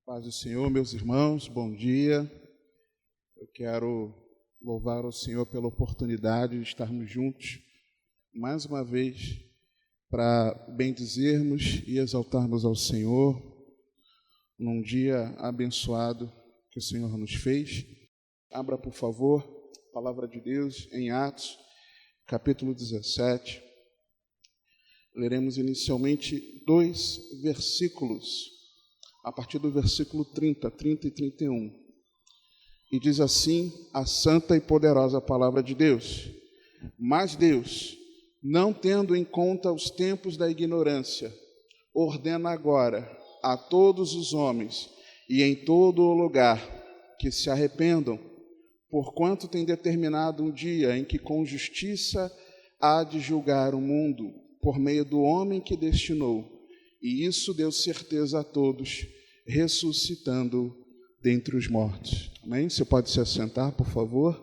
Paz do Senhor, meus irmãos, bom dia. Eu quero louvar o Senhor pela oportunidade de estarmos juntos mais uma vez para bendizermos e exaltarmos ao Senhor num dia abençoado que o Senhor nos fez. Abra, por favor, a palavra de Deus em Atos, capítulo 17. Leremos inicialmente 2 versículos, a partir do versículo 30 e 31. E diz assim a santa e poderosa palavra de Deus: Mas Deus, não tendo em conta os tempos da ignorância, ordena agora a todos os homens e em todo o lugar que se arrependam, porquanto tem determinado um dia em que com justiça há de julgar o mundo, por meio do homem que destinou, e isso deu certeza a todos, ressuscitando dentre os mortos. Amém? Você pode se assentar, por favor?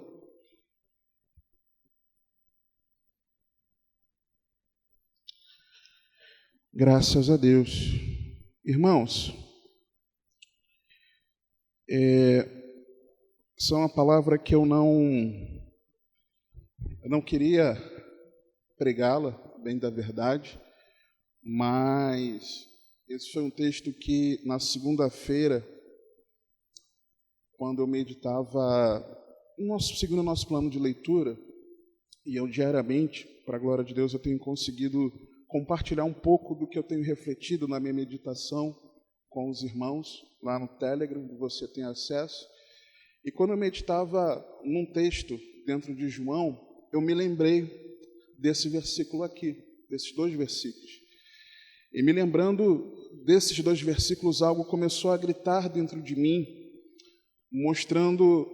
Graças a Deus. Irmãos, essa é uma palavra que eu não queria pregá-la, bem da verdade, mas esse foi um texto que na segunda-feira, quando eu meditava, seguindo o nosso plano de leitura, e eu diariamente, para a glória de Deus, eu tenho conseguido compartilhar um pouco do que eu tenho refletido na minha meditação com os irmãos, lá no Telegram, que você tem acesso. E quando eu meditava num texto dentro de João, eu me lembrei desse versículo aqui, desses 2 versículos. E me lembrando desses 2 versículos, algo começou a gritar dentro de mim, mostrando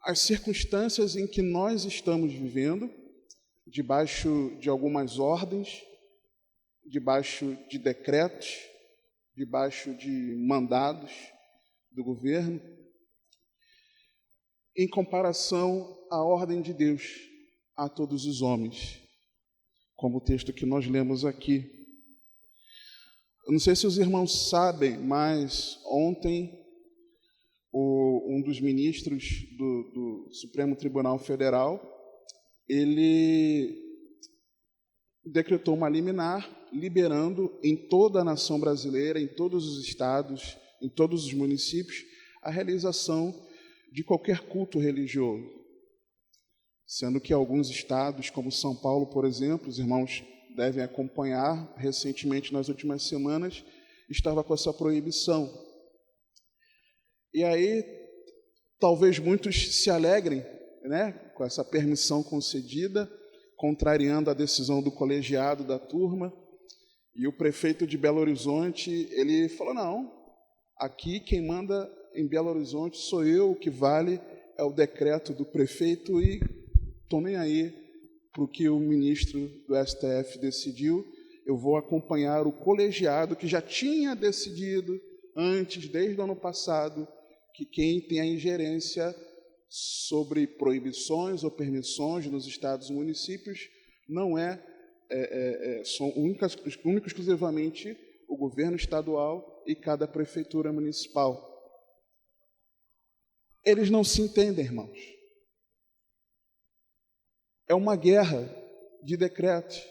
as circunstâncias em que nós estamos vivendo, debaixo de algumas ordens, debaixo de decretos, debaixo de mandados do governo, em comparação à ordem de Deus a todos os homens, como o texto que nós lemos aqui. Eu não sei se os irmãos sabem, mas ontem um dos ministros do Supremo Tribunal Federal, ele decretou uma liminar liberando em toda a nação brasileira, em todos os estados, em todos os municípios, a realização de qualquer culto religioso. Sendo que alguns estados, como São Paulo, por exemplo, os irmãos devem acompanhar, recentemente, nas últimas semanas, estava com essa proibição. E aí, talvez muitos se alegrem, né, com essa permissão concedida, contrariando a decisão do colegiado da turma. E o prefeito de Belo Horizonte, ele falou, não, aqui quem manda em Belo Horizonte sou eu, o que vale é o decreto do prefeito e estou nem aí para o que o ministro do STF decidiu, eu vou acompanhar o colegiado que já tinha decidido antes, desde o ano passado, que quem tem a ingerência sobre proibições ou permissões nos estados e municípios não são único exclusivamente o governo estadual e cada prefeitura municipal. Eles não se entendem, irmãos. É uma guerra de decretos.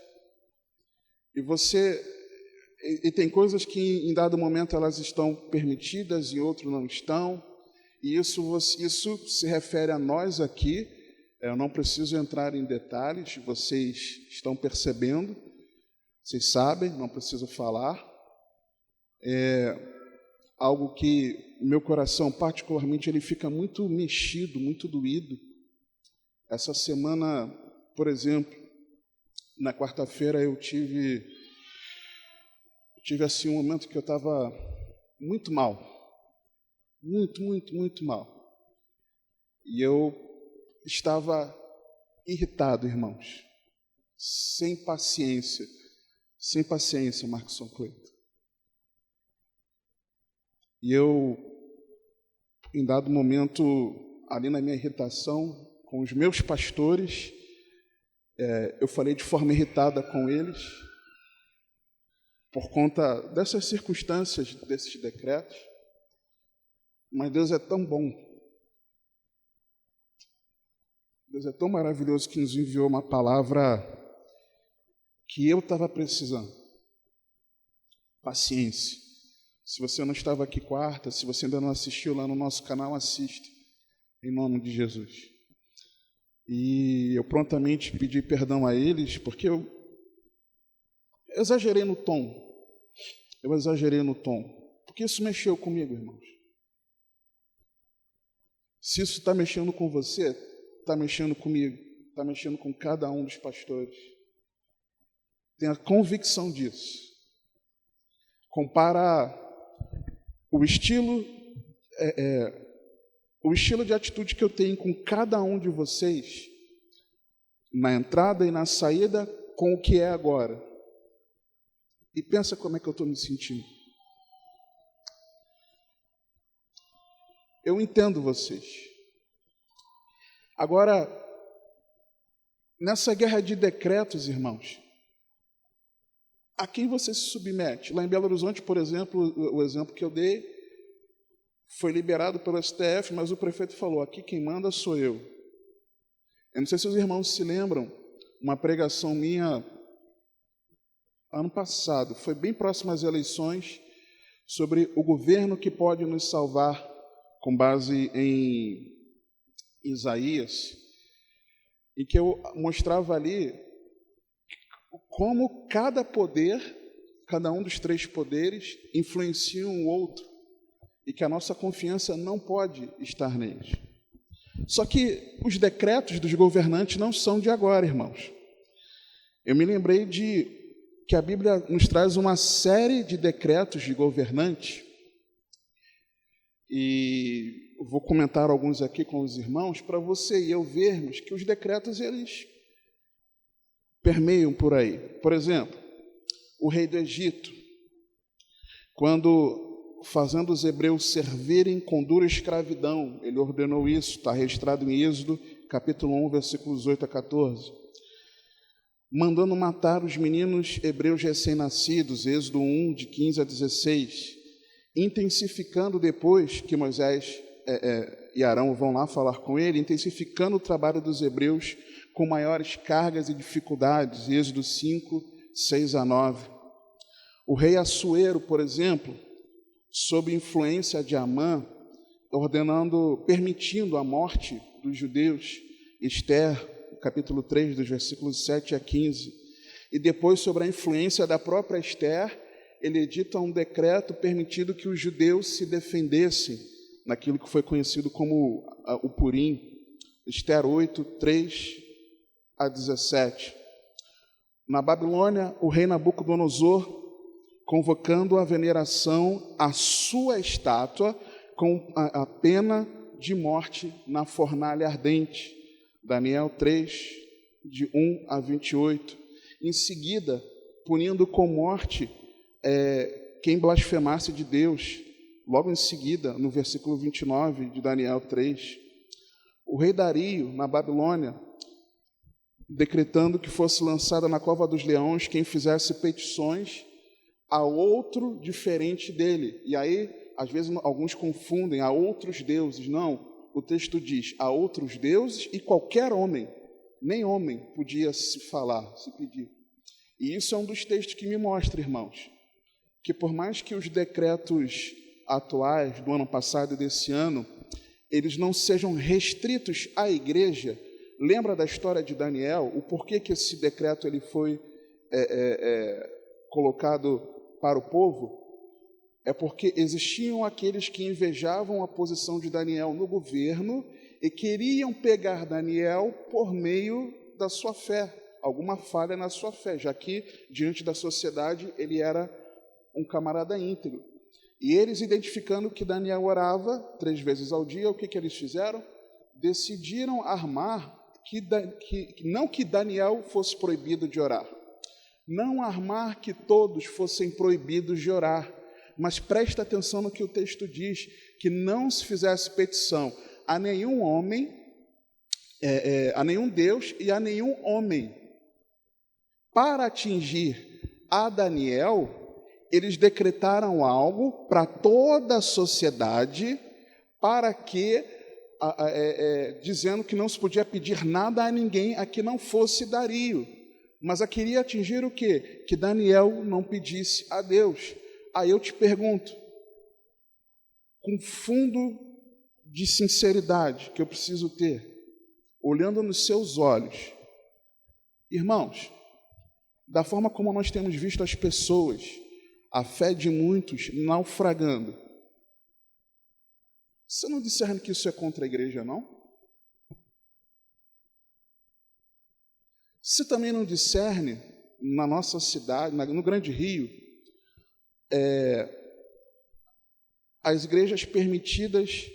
E tem coisas que em dado momento elas estão permitidas e outras não estão. E isso se refere a nós aqui. Eu não preciso entrar em detalhes, vocês estão percebendo, vocês sabem, não preciso falar. Algo que meu coração, particularmente, ele fica muito mexido, muito doído. Essa semana, por exemplo, na quarta-feira eu tive assim um momento que eu estava muito mal. Muito mal. E eu estava irritado, irmãos. Sem paciência, Marcos Cleito. E eu, em dado momento, ali na minha irritação, com os meus pastores, eu falei de forma irritada com eles, por conta dessas circunstâncias, desses decretos. Mas Deus é tão bom. Deus é tão maravilhoso que nos enviou uma palavra que eu estava precisando. Paciência. Se você não estava aqui quarta, se você ainda não assistiu lá no nosso canal, assista. Em nome de Jesus. E eu prontamente pedi perdão a eles, porque eu exagerei no tom. Porque isso mexeu comigo, irmãos. Se isso está mexendo com você, está mexendo comigo, está mexendo com cada um dos pastores. Tenha convicção disso. Compara o estilo de atitude que eu tenho com cada um de vocês, na entrada e na saída, com o que é agora. E pensa como é que eu estou me sentindo. Eu entendo vocês. Agora, nessa guerra de decretos, irmãos, a quem você se submete? Lá em Belo Horizonte, por exemplo, o exemplo que eu dei, foi liberado pelo STF, mas o prefeito falou, aqui quem manda sou eu. Eu não sei se os irmãos se lembram, uma pregação minha, ano passado, foi bem próximo às eleições, sobre o governo que pode nos salvar, com base em Isaías, e que eu mostrava ali como cada poder, cada um dos três poderes, influencia um outro, e que a nossa confiança não pode estar neles. Só que os decretos dos governantes não são de agora, irmãos. Eu me lembrei de que a Bíblia nos traz uma série de decretos de governantes, e eu vou comentar alguns aqui com os irmãos, para você e eu vermos que os decretos, eles permeiam por aí. Por exemplo, o rei do Egito, quando fazendo os hebreus servirem com dura escravidão, ele ordenou isso, está registrado em Êxodo, capítulo 1, versículos 8 a 14. Mandando matar os meninos hebreus recém-nascidos, Êxodo 1, de 15 a 16. Intensificando depois que Moisés e Arão vão lá falar com ele, intensificando o trabalho dos hebreus com maiores cargas e dificuldades, Êxodo 5, 6 a 9. O rei Assuero, por exemplo, sob influência de Amã, permitindo a morte dos judeus, Esther, capítulo 3, dos versículos 7 a 15. E depois, sobre a influência da própria Esther, ele edita um decreto permitindo que os judeus se defendessem naquilo que foi conhecido como o Purim, Esther 8, 3 a 17. Na Babilônia, o rei Nabucodonosor, convocando a veneração à sua estátua com a pena de morte na fornalha ardente. Daniel 3, de 1 a 28. Em seguida, punindo com morte quem blasfemasse de Deus. Logo em seguida, no versículo 29 de Daniel 3. O rei Dario, na Babilônia, decretando que fosse lançada na cova dos leões quem fizesse petições a outro diferente dele. E aí, às vezes, alguns confundem a outros deuses. Não, o texto diz a outros deuses e qualquer homem. Nem homem podia se falar, se pedir. E isso é um dos textos que me mostra, irmãos, que por mais que os decretos atuais do ano passado e desse ano, eles não sejam restritos à igreja. Lembra da história de Daniel? O porquê que esse decreto ele foi colocado para o povo? É porque existiam aqueles que invejavam a posição de Daniel no governo e queriam pegar Daniel por meio da sua fé, alguma falha na sua fé, já que diante da sociedade ele era um camarada íntegro. E eles, identificando que Daniel orava 3 vezes ao dia, o que eles fizeram? Decidiram armar não que Daniel fosse proibido de orar, não armar que todos fossem proibidos de orar, mas presta atenção no que o texto diz, que não se fizesse petição a nenhum homem, a nenhum Deus e a nenhum homem. Para atingir a Daniel, eles decretaram algo para toda a sociedade, para que, dizendo que não se podia pedir nada a ninguém a que não fosse Dario. Mas a queria atingir o quê? Que Daniel não pedisse a Deus. Aí eu te pergunto, com fundo de sinceridade que eu preciso ter, olhando nos seus olhos, irmãos, da forma como nós temos visto as pessoas, a fé de muitos naufragando, você não discerne que isso é contra a igreja, não? Você também não discerne, na nossa cidade, no Grande Rio, as igrejas permitidas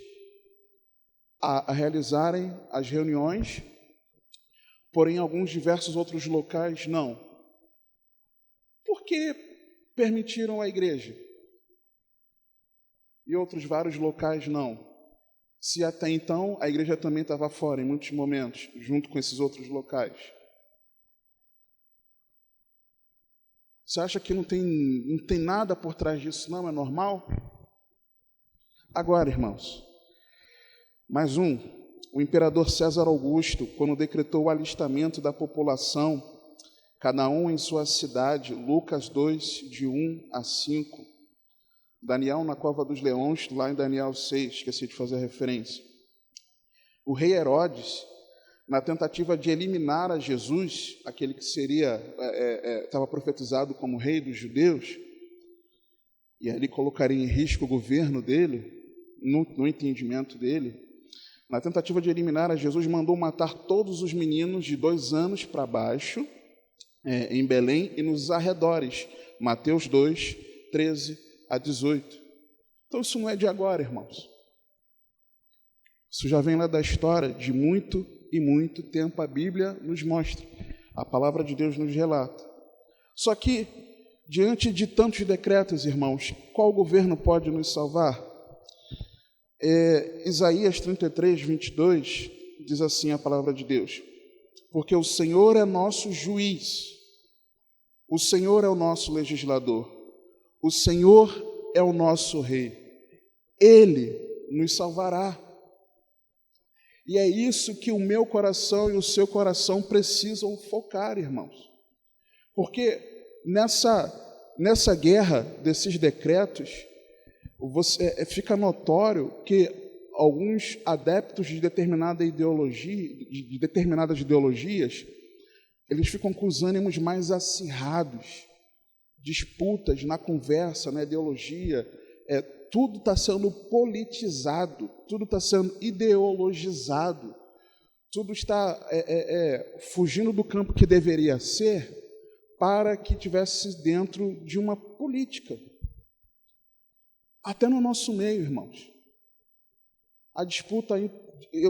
a realizarem as reuniões, porém, em alguns diversos outros locais, não. Por que permitiram a igreja? E outros vários locais, não. Se até então a igreja também estava fora, em muitos momentos, junto com esses outros locais. Você acha que não tem nada por trás disso, não? É normal? Agora, irmãos, mais um. O imperador César Augusto, quando decretou o alistamento da população, cada um em sua cidade, Lucas 2, de 1 a 5, Daniel na cova dos leões, lá em Daniel 6, esqueci de fazer a referência. O rei Herodes, na tentativa de eliminar a Jesus, aquele que estava profetizado como rei dos judeus, e ali colocaria em risco o governo dele, no entendimento dele, na tentativa de eliminar a Jesus, mandou matar todos os meninos de 2 anos para baixo, em Belém e nos arredores. Mateus 2, 13 a 18. Então isso não é de agora, irmãos. Isso já vem lá da história de muito e muito tempo. A Bíblia nos mostra, a palavra de Deus nos relata. Só que, diante de tantos decretos, irmãos, qual governo pode nos salvar? Isaías 33, 22, diz assim a palavra de Deus: porque o Senhor é nosso juiz, o Senhor é o nosso legislador, o Senhor é o nosso rei, Ele nos salvará. E é isso que o meu coração e o seu coração precisam focar, irmãos. Porque nessa guerra desses decretos, fica notório que alguns adeptos de determinadas ideologias, eles ficam com os ânimos mais acirrados, disputas na conversa, na ideologia, tudo está sendo politizado, tudo está sendo ideologizado, tudo está fugindo do campo que deveria ser para que tivesse dentro de uma política. Até no nosso meio, irmãos. A disputa,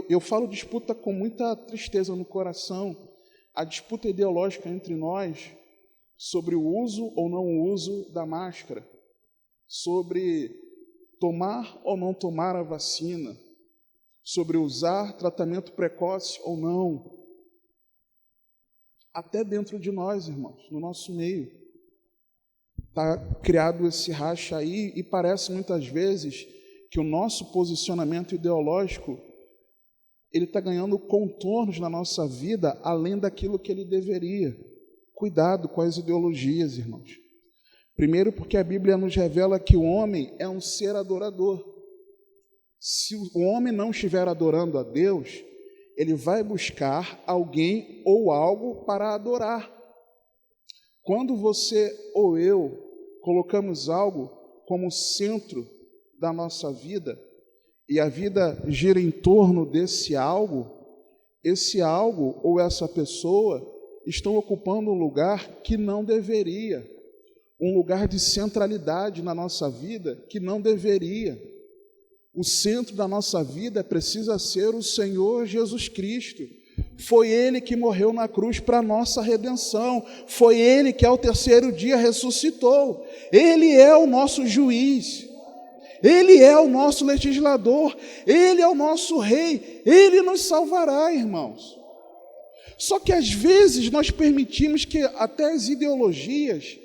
eu falo disputa com muita tristeza no coração, a disputa ideológica entre nós sobre o uso ou não uso da máscara, sobre tomar ou não tomar a vacina, sobre usar tratamento precoce ou não. Até dentro de nós, irmãos, no nosso meio. Está criado esse racha aí e parece muitas vezes que o nosso posicionamento ideológico ele está ganhando contornos na nossa vida além daquilo que ele deveria. Cuidado com as ideologias, irmãos. Primeiro porque a Bíblia nos revela que o homem é um ser adorador. Se o homem não estiver adorando a Deus, ele vai buscar alguém ou algo para adorar. Quando você ou eu colocamos algo como centro da nossa vida e a vida gira em torno desse algo, esse algo ou essa pessoa estão ocupando um lugar que não deveria, um lugar de centralidade na nossa vida que não deveria. O centro da nossa vida precisa ser o Senhor Jesus Cristo. Foi Ele que morreu na cruz para a nossa redenção. Foi Ele que ao 3º dia ressuscitou. Ele é o nosso juiz. Ele é o nosso legislador. Ele é o nosso rei. Ele nos salvará, irmãos. Só que às vezes nós permitimos que até as ideologias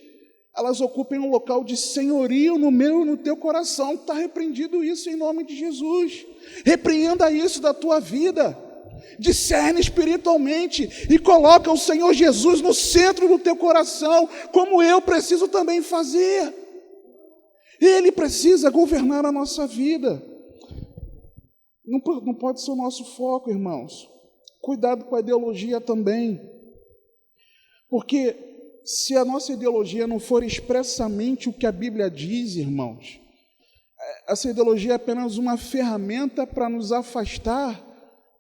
elas ocupem um local de senhorio no meu e no teu coração. Está repreendido isso em nome de Jesus. Repreenda isso da tua vida. Discerne espiritualmente e coloca o Senhor Jesus no centro do teu coração, como eu preciso também fazer. Ele precisa governar a nossa vida. Não pode ser o nosso foco, irmãos. Cuidado com a ideologia também. Porque se a nossa ideologia não for expressamente o que a Bíblia diz, irmãos, essa ideologia é apenas uma ferramenta para nos afastar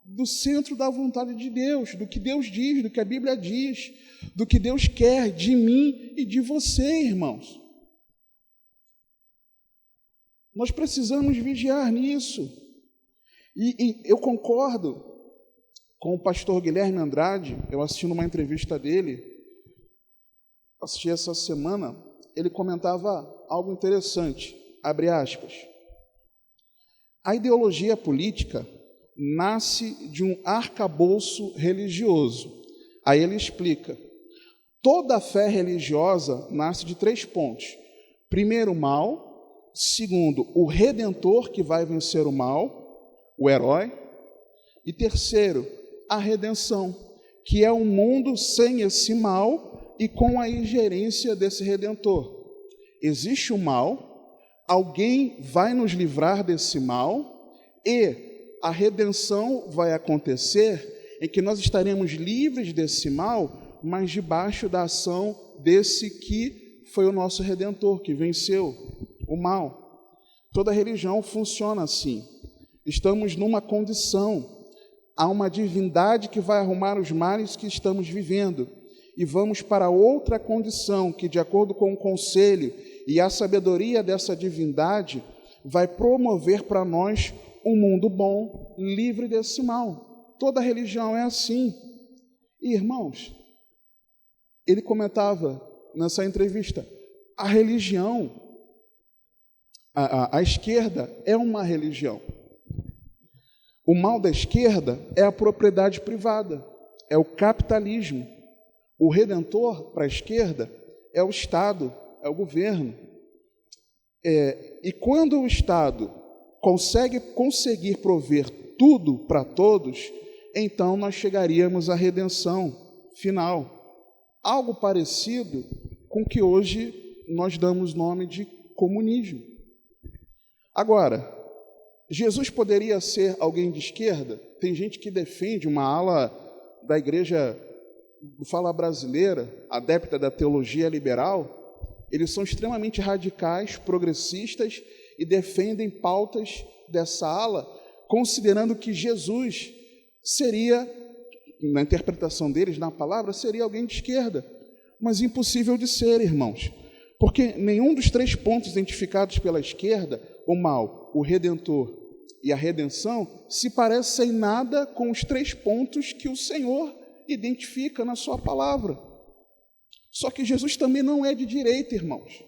do centro da vontade de Deus, do que Deus diz, do que a Bíblia diz, do que Deus quer de mim e de você, irmãos. Nós precisamos vigiar nisso. E eu concordo com o pastor Guilherme Andrade. Eu assisti uma entrevista dele, assisti essa semana, ele comentava algo interessante, abre aspas. A ideologia política nasce de um arcabouço religioso. Aí ele explica. Toda fé religiosa nasce de 3 pontos. Primeiro, o mal. Segundo, o Redentor que vai vencer o mal, o herói. E terceiro, a redenção, que é um mundo sem esse mal e com a ingerência desse Redentor. Existe o mal, alguém vai nos livrar desse mal e a redenção vai acontecer em que nós estaremos livres desse mal, mas debaixo da ação desse que foi o nosso Redentor, que venceu o mal. Toda religião funciona assim. Estamos numa condição, há uma divindade que vai arrumar os males que estamos vivendo, e vamos para outra condição que, de acordo com o conselho e a sabedoria dessa divindade, vai promover para nós um mundo bom, livre desse mal. Toda religião é assim. E, irmãos, ele comentava nessa entrevista, a religião, a esquerda é uma religião. O mal da esquerda é a propriedade privada, é o capitalismo. O Redentor, para a esquerda, é o Estado, é o governo. E quando o Estado conseguir prover tudo para todos, então nós chegaríamos à redenção final. Algo parecido com o que hoje nós damos nome de comunismo. Agora, Jesus poderia ser alguém de esquerda? Tem gente que defende uma ala da igreja fala brasileira, adepta da teologia liberal. Eles são extremamente radicais, progressistas e defendem pautas dessa ala, considerando que Jesus seria, na interpretação deles, na palavra, seria alguém de esquerda. Mas impossível de ser, irmãos, porque nenhum dos 3 pontos identificados pela esquerda, o mal, o Redentor e a redenção, se parece em nada com os 3 pontos que o Senhor identifica na sua palavra. Só que Jesus também não é de direita, irmãos.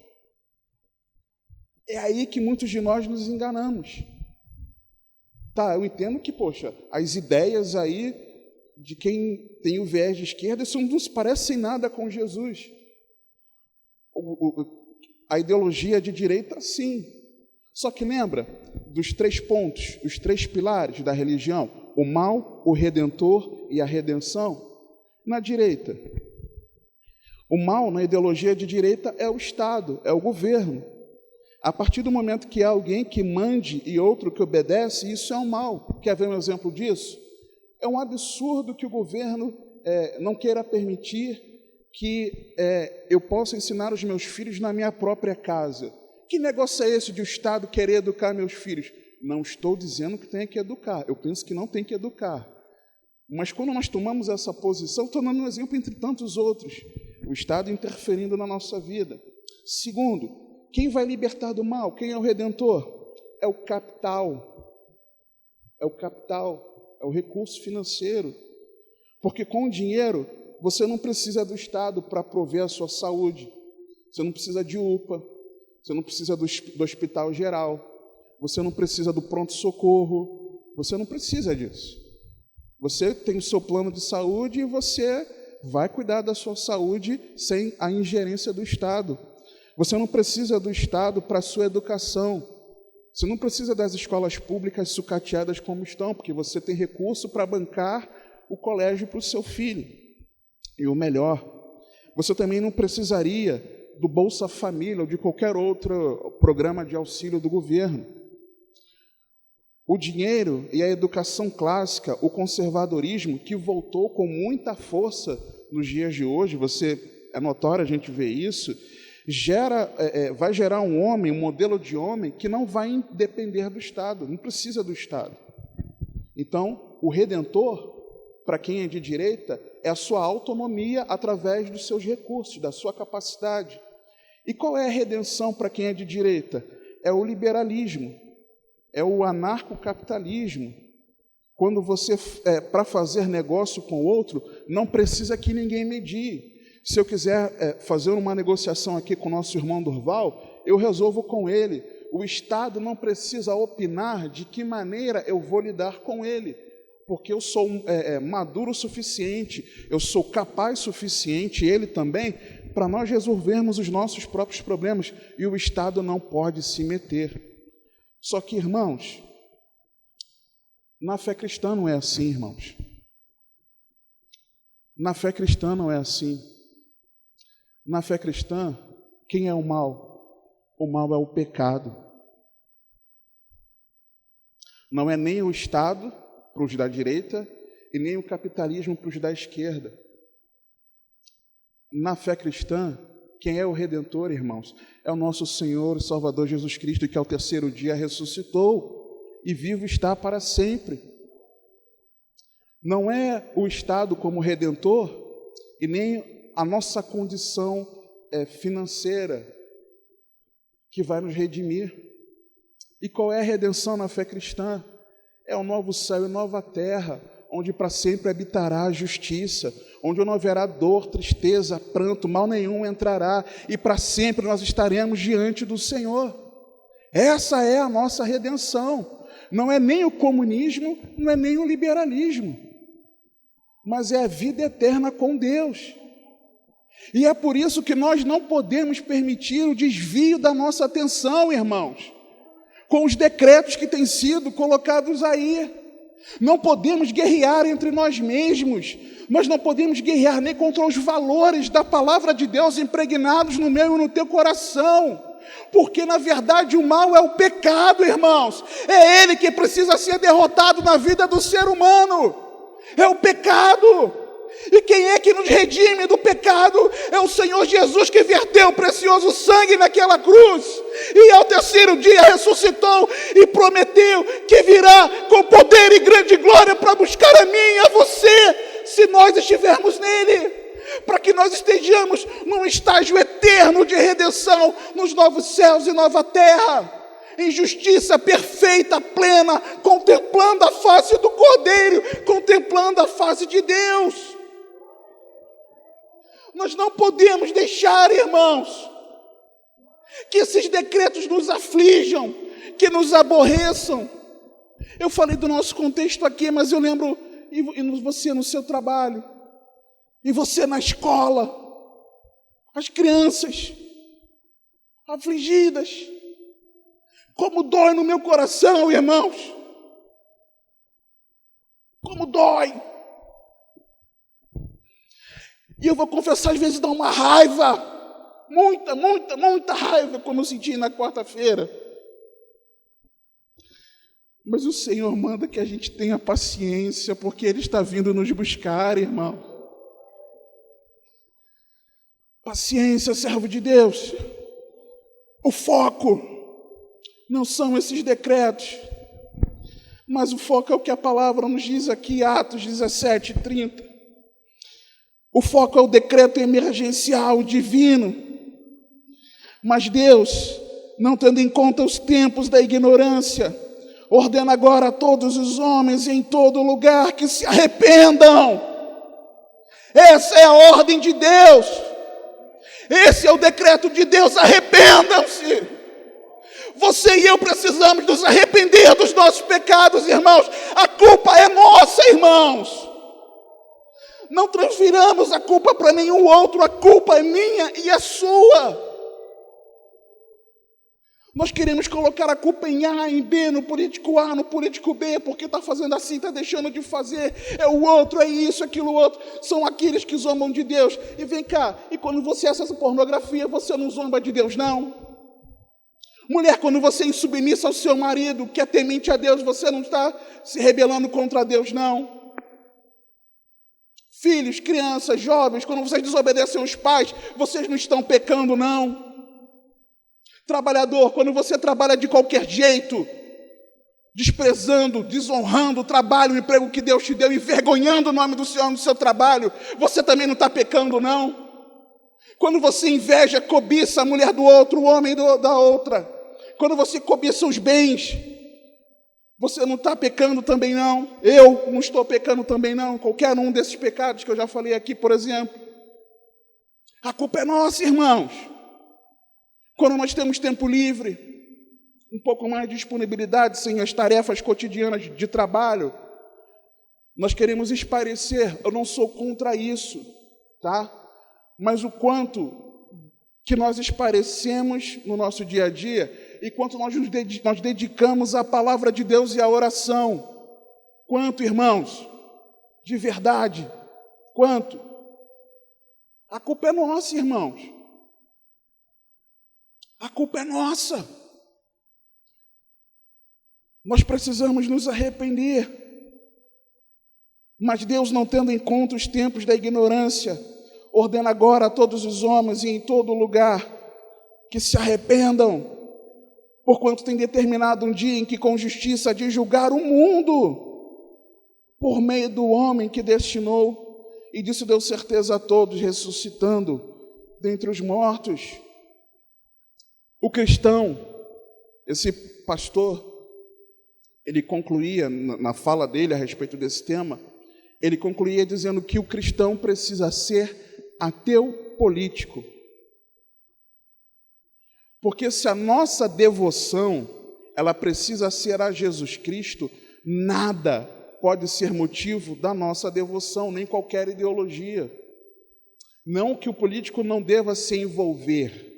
É aí que muitos de nós nos enganamos. Tá, eu entendo que, poxa, as ideias aí de quem tem o viés de esquerda não se parecem nada com Jesus. A ideologia de direita, sim. Só que lembra dos 3 pontos, os 3 pilares da religião? O mal, o Redentor e a redenção. Na direita, o mal na ideologia de direita é o Estado, é o governo. A partir do momento que há alguém que mande e outro que obedece, isso é um mal. Quer ver um exemplo disso? É um absurdo que o governo não queira permitir que eu possa ensinar os meus filhos na minha própria casa. Que negócio é esse de o Estado querer educar meus filhos? Não estou dizendo que tenha que educar, eu penso que não tem que educar. Mas quando nós tomamos essa posição, estou dando um exemplo entre tantos outros, o Estado interferindo na nossa vida. Segundo, quem vai libertar do mal? Quem é o Redentor? É o capital. É o capital, é o recurso financeiro. Porque com o dinheiro, você não precisa do Estado para prover a sua saúde. Você não precisa de UPA, você não precisa do hospital geral, você não precisa do pronto-socorro, você não precisa disso. Você tem o seu plano de saúde e você vai cuidar da sua saúde sem a ingerência do Estado. Você não precisa do Estado para a sua educação. Você não precisa das escolas públicas sucateadas como estão, porque você tem recurso para bancar o colégio para o seu filho. E o melhor, você também não precisaria do Bolsa Família ou de qualquer outro programa de auxílio do governo. O dinheiro e a educação clássica, o conservadorismo, que voltou com muita força nos dias de hoje, é notório a gente ver isso, vai gerar um homem, um modelo de homem que não vai depender do Estado, não precisa do Estado. Então, o Redentor, para quem é de direita, é a sua autonomia através dos seus recursos, da sua capacidade. E qual é a redenção para quem é de direita? É o liberalismo, é o anarcocapitalismo. Quando você, para fazer negócio com o outro, não precisa que ninguém medie. Se eu quiser fazer uma negociação aqui com o nosso irmão Durval, eu resolvo com ele. O Estado não precisa opinar de que maneira eu vou lidar com ele, porque eu sou maduro o suficiente, eu sou capaz o suficiente, ele também, para nós resolvermos os nossos próprios problemas, e o Estado não pode se meter. Só que, irmãos, na fé cristã não é assim, irmãos. Na fé cristã não é assim. Na fé cristã, quem é o mal? O mal é o pecado. Não é nem o Estado para os da direita e nem o capitalismo para os da esquerda. Na fé cristã, quem é o Redentor, irmãos? É o nosso Senhor e Salvador Jesus Cristo, que ao terceiro dia ressuscitou e vivo está para sempre. Não é o Estado como Redentor e nem a nossa condição financeira que vai nos redimir. E qual é a redenção na fé cristã? É o novo céu e nova terra, onde para sempre habitará a justiça, onde não haverá dor, tristeza, pranto, mal nenhum entrará, e para sempre nós estaremos diante do Senhor. Essa é a nossa redenção. Não é nem o comunismo, não é nem o liberalismo, mas é a vida eterna com Deus. E é por isso que nós não podemos permitir o desvio da nossa atenção, irmãos, com os decretos que têm sido colocados aí. Não podemos guerrear entre nós mesmos, nós não podemos guerrear nem contra os valores da palavra de Deus impregnados no meu e no teu coração, porque na verdade o mal é o pecado, irmãos. É ele que precisa ser derrotado na vida do ser humano, é o pecado. E quem é que nos redime do pecado? É o Senhor Jesus, que verteu o precioso sangue naquela cruz, e ao terceiro dia ressuscitou e prometeu que virá com poder e grande glória para buscar a mim e a você, se nós estivermos nele, para que nós estejamos num estágio eterno de redenção, nos novos céus e nova terra, em justiça perfeita, plena, contemplando a face do Cordeiro, contemplando a face de Deus. Nós não podemos deixar, irmãos, que esses decretos nos aflijam, que nos aborreçam. Eu falei do nosso contexto aqui, mas eu lembro, e você no seu trabalho, e você na escola, as crianças afligidas. Como dói no meu coração, irmãos. Como dói. E eu vou confessar, às vezes dá uma raiva, muita raiva, como eu senti na quarta-feira. Mas o Senhor manda que a gente tenha paciência, porque Ele está vindo nos buscar, irmão. Paciência, servo de Deus. O foco não são esses decretos, mas o foco é o que a palavra nos diz aqui, Atos 17:30. O foco é o decreto emergencial divino. Mas Deus, não tendo em conta os tempos da ignorância, ordena agora a todos os homens em todo lugar que se arrependam. Essa é a ordem de Deus. Esse é o decreto de Deus. Arrependam-se. Você e eu precisamos nos arrepender dos nossos pecados, irmãos. A culpa é nossa, irmãos. Não transfiramos a culpa para nenhum outro, a culpa é minha e a sua. Nós queremos colocar a culpa em A, em B, no político A, no político B, porque está fazendo assim, está deixando de fazer, é o outro, é isso, aquilo outro. São aqueles que zombam de Deus. E vem cá, e quando você acessa pornografia, você não zomba de Deus, não? Mulher, quando você é insubmissa ao seu marido, que é temente a Deus, você não está se rebelando contra Deus, não? Filhos, crianças, jovens, quando vocês desobedecem aos pais, vocês não estão pecando, não? Trabalhador, quando você trabalha de qualquer jeito, desprezando, desonrando o trabalho, o emprego que Deus te deu, envergonhando o nome do Senhor no seu trabalho, você também não está pecando, não? Quando você inveja, cobiça a mulher do outro, o homem da outra, quando você cobiça os bens, você não está pecando também, não? Eu não estou pecando também, não? Qualquer um desses pecados que eu já falei aqui, por exemplo. A culpa é nossa, irmãos. Quando nós temos tempo livre, um pouco mais de disponibilidade, sem as tarefas cotidianas de trabalho, nós queremos espairecer. Eu não sou contra isso, tá? Mas o quanto que nós esparecemos no nosso dia a dia e quanto nós dedicamos à palavra de Deus e à oração. Quanto, irmãos? De verdade. Quanto? A culpa é nossa, irmãos. A culpa é nossa. Nós precisamos nos arrepender. Mas Deus, não tendo em conta os tempos da ignorância, ordena agora a todos os homens e em todo lugar que se arrependam, porquanto tem determinado um dia em que com justiça há de julgar o mundo por meio do homem que destinou, e disso deu certeza a todos, ressuscitando dentre os mortos. O cristão, esse pastor, ele concluía, na fala dele a respeito desse tema, ele concluía dizendo que o cristão precisa ser ateu político. Porque se a nossa devoção, ela precisa ser a Jesus Cristo, nada pode ser motivo da nossa devoção, nem qualquer ideologia. Não que o político não deva se envolver,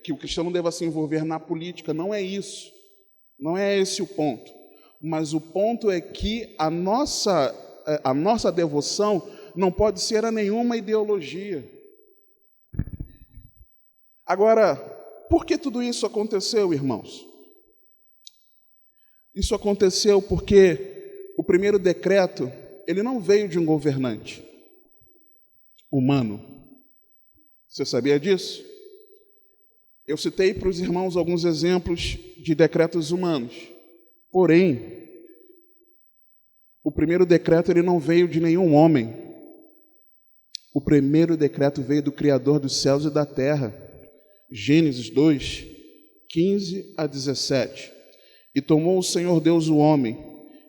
que o cristão não deva se envolver na política, não é isso. Não é esse o ponto. Mas o ponto é que a nossa devoção não pode ser a nenhuma ideologia. Agora, por que tudo isso aconteceu, irmãos? Isso aconteceu porque o primeiro decreto, ele não veio de um governante humano. Você sabia disso? Eu citei para os irmãos alguns exemplos de decretos humanos. Porém, o primeiro decreto ele não veio de nenhum homem. O primeiro decreto veio do Criador dos céus e da terra. Gênesis 2, 15 a 17. E tomou o Senhor Deus o homem,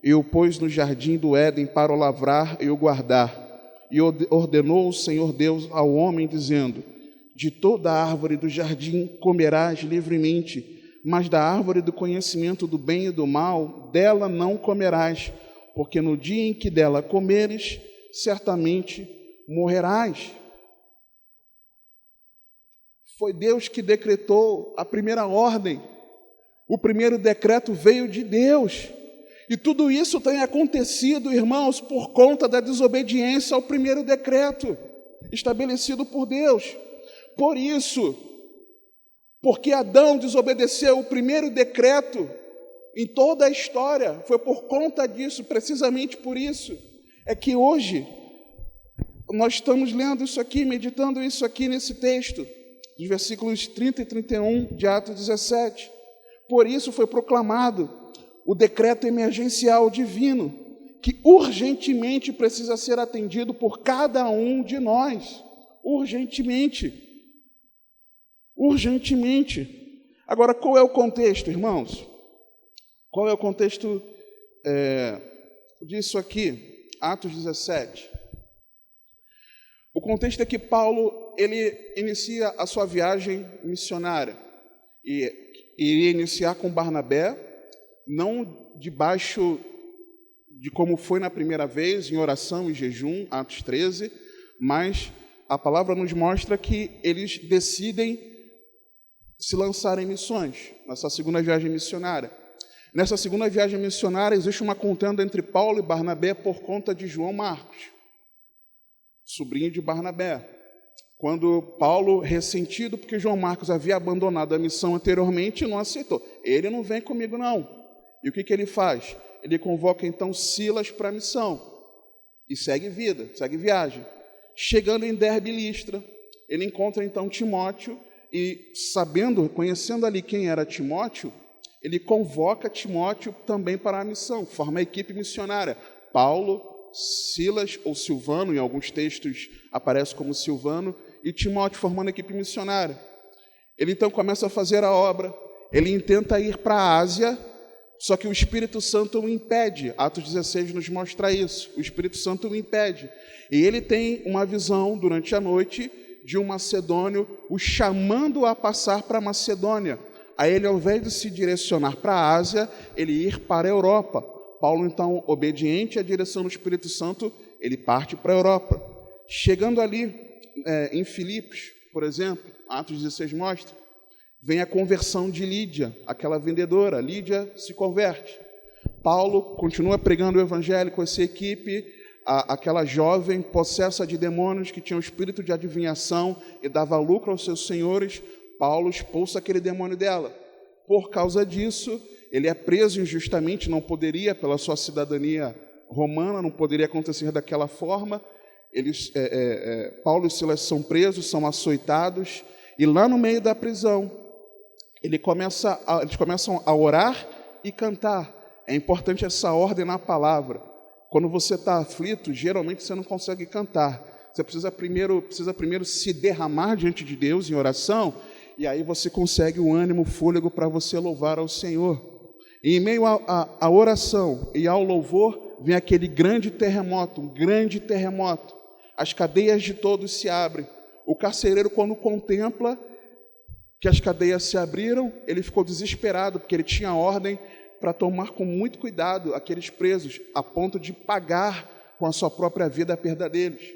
e o pôs no jardim do Éden para o lavrar e o guardar. E ordenou o Senhor Deus ao homem, dizendo: de toda a árvore do jardim comerás livremente, mas da árvore do conhecimento do bem e do mal, dela não comerás, porque no dia em que dela comeres, certamente morrerás. Foi Deus que decretou a primeira ordem. O primeiro decreto veio de Deus. E tudo isso tem acontecido, irmãos, por conta da desobediência ao primeiro decreto estabelecido por Deus. Por isso, porque Adão desobedeceu o primeiro decreto em toda a história, foi por conta disso, precisamente por isso, é que hoje nós estamos lendo isso aqui, meditando isso aqui nesse texto, dos versículos 30 e 31 de Atos 17. Por isso foi proclamado o decreto emergencial divino, que urgentemente precisa ser atendido por cada um de nós, urgentemente. Urgentemente. Agora, qual é o contexto, irmãos? Qual é o contexto disso aqui? Atos 17. O contexto é que Paulo, ele inicia a sua viagem missionária. E iria iniciar com Barnabé, não debaixo de como foi na primeira vez, em oração e jejum, Atos 13, mas a palavra nos mostra que eles decidem se lançaram em missões, nessa segunda viagem missionária. Nessa segunda viagem missionária existe uma contenda entre Paulo e Barnabé por conta de João Marcos, sobrinho de Barnabé. Quando Paulo, ressentido porque João Marcos havia abandonado a missão anteriormente, não aceitou. Ele não vem comigo não. E o que ele faz? Ele convoca então Silas para a missão e segue vida, segue viagem. Chegando em Derbe e Listra, ele encontra então Timóteo e, sabendo, conhecendo ali quem era Timóteo, ele convoca Timóteo também para a missão, forma a equipe missionária. Paulo, Silas ou Silvano, em alguns textos aparece como Silvano, e Timóteo formando a equipe missionária. Ele então começa a fazer a obra, ele tenta ir para a Ásia, só que o Espírito Santo o impede. Atos 16 nos mostra isso, o Espírito Santo o impede. E ele tem uma visão durante a noite de um macedônio o chamando a passar para a Macedônia. A ele, ao invés de se direcionar para a Ásia, ele ir para a Europa. Paulo, então, obediente à direção do Espírito Santo, ele parte para a Europa. Chegando ali em Filipos, por exemplo, Atos 16 mostra, vem a conversão de Lídia, aquela vendedora. Lídia se converte. Paulo continua pregando o evangelho com essa equipe, aquela jovem possessa de demônios que tinha o espírito de adivinhação e dava lucro aos seus senhores. Paulo expulsa aquele demônio dela. Por causa disso, ele é preso injustamente, não poderia, pela sua cidadania romana, não poderia acontecer daquela forma. Paulo e Silas são presos, são açoitados, e lá no meio da prisão, eles começam a orar e cantar. É importante essa ordem na palavra. Quando você está aflito, geralmente você não consegue cantar. Você precisa primeiro se derramar diante de Deus em oração, e aí você consegue o ânimo, o fôlego para você louvar ao Senhor. E em meio à oração e ao louvor, vem aquele grande terremoto, um grande terremoto. As cadeias de todos se abrem. O carcereiro, quando contempla que as cadeias se abriram, ele ficou desesperado, porque ele tinha ordem para tomar com muito cuidado aqueles presos, a ponto de pagar com a sua própria vida a perda deles.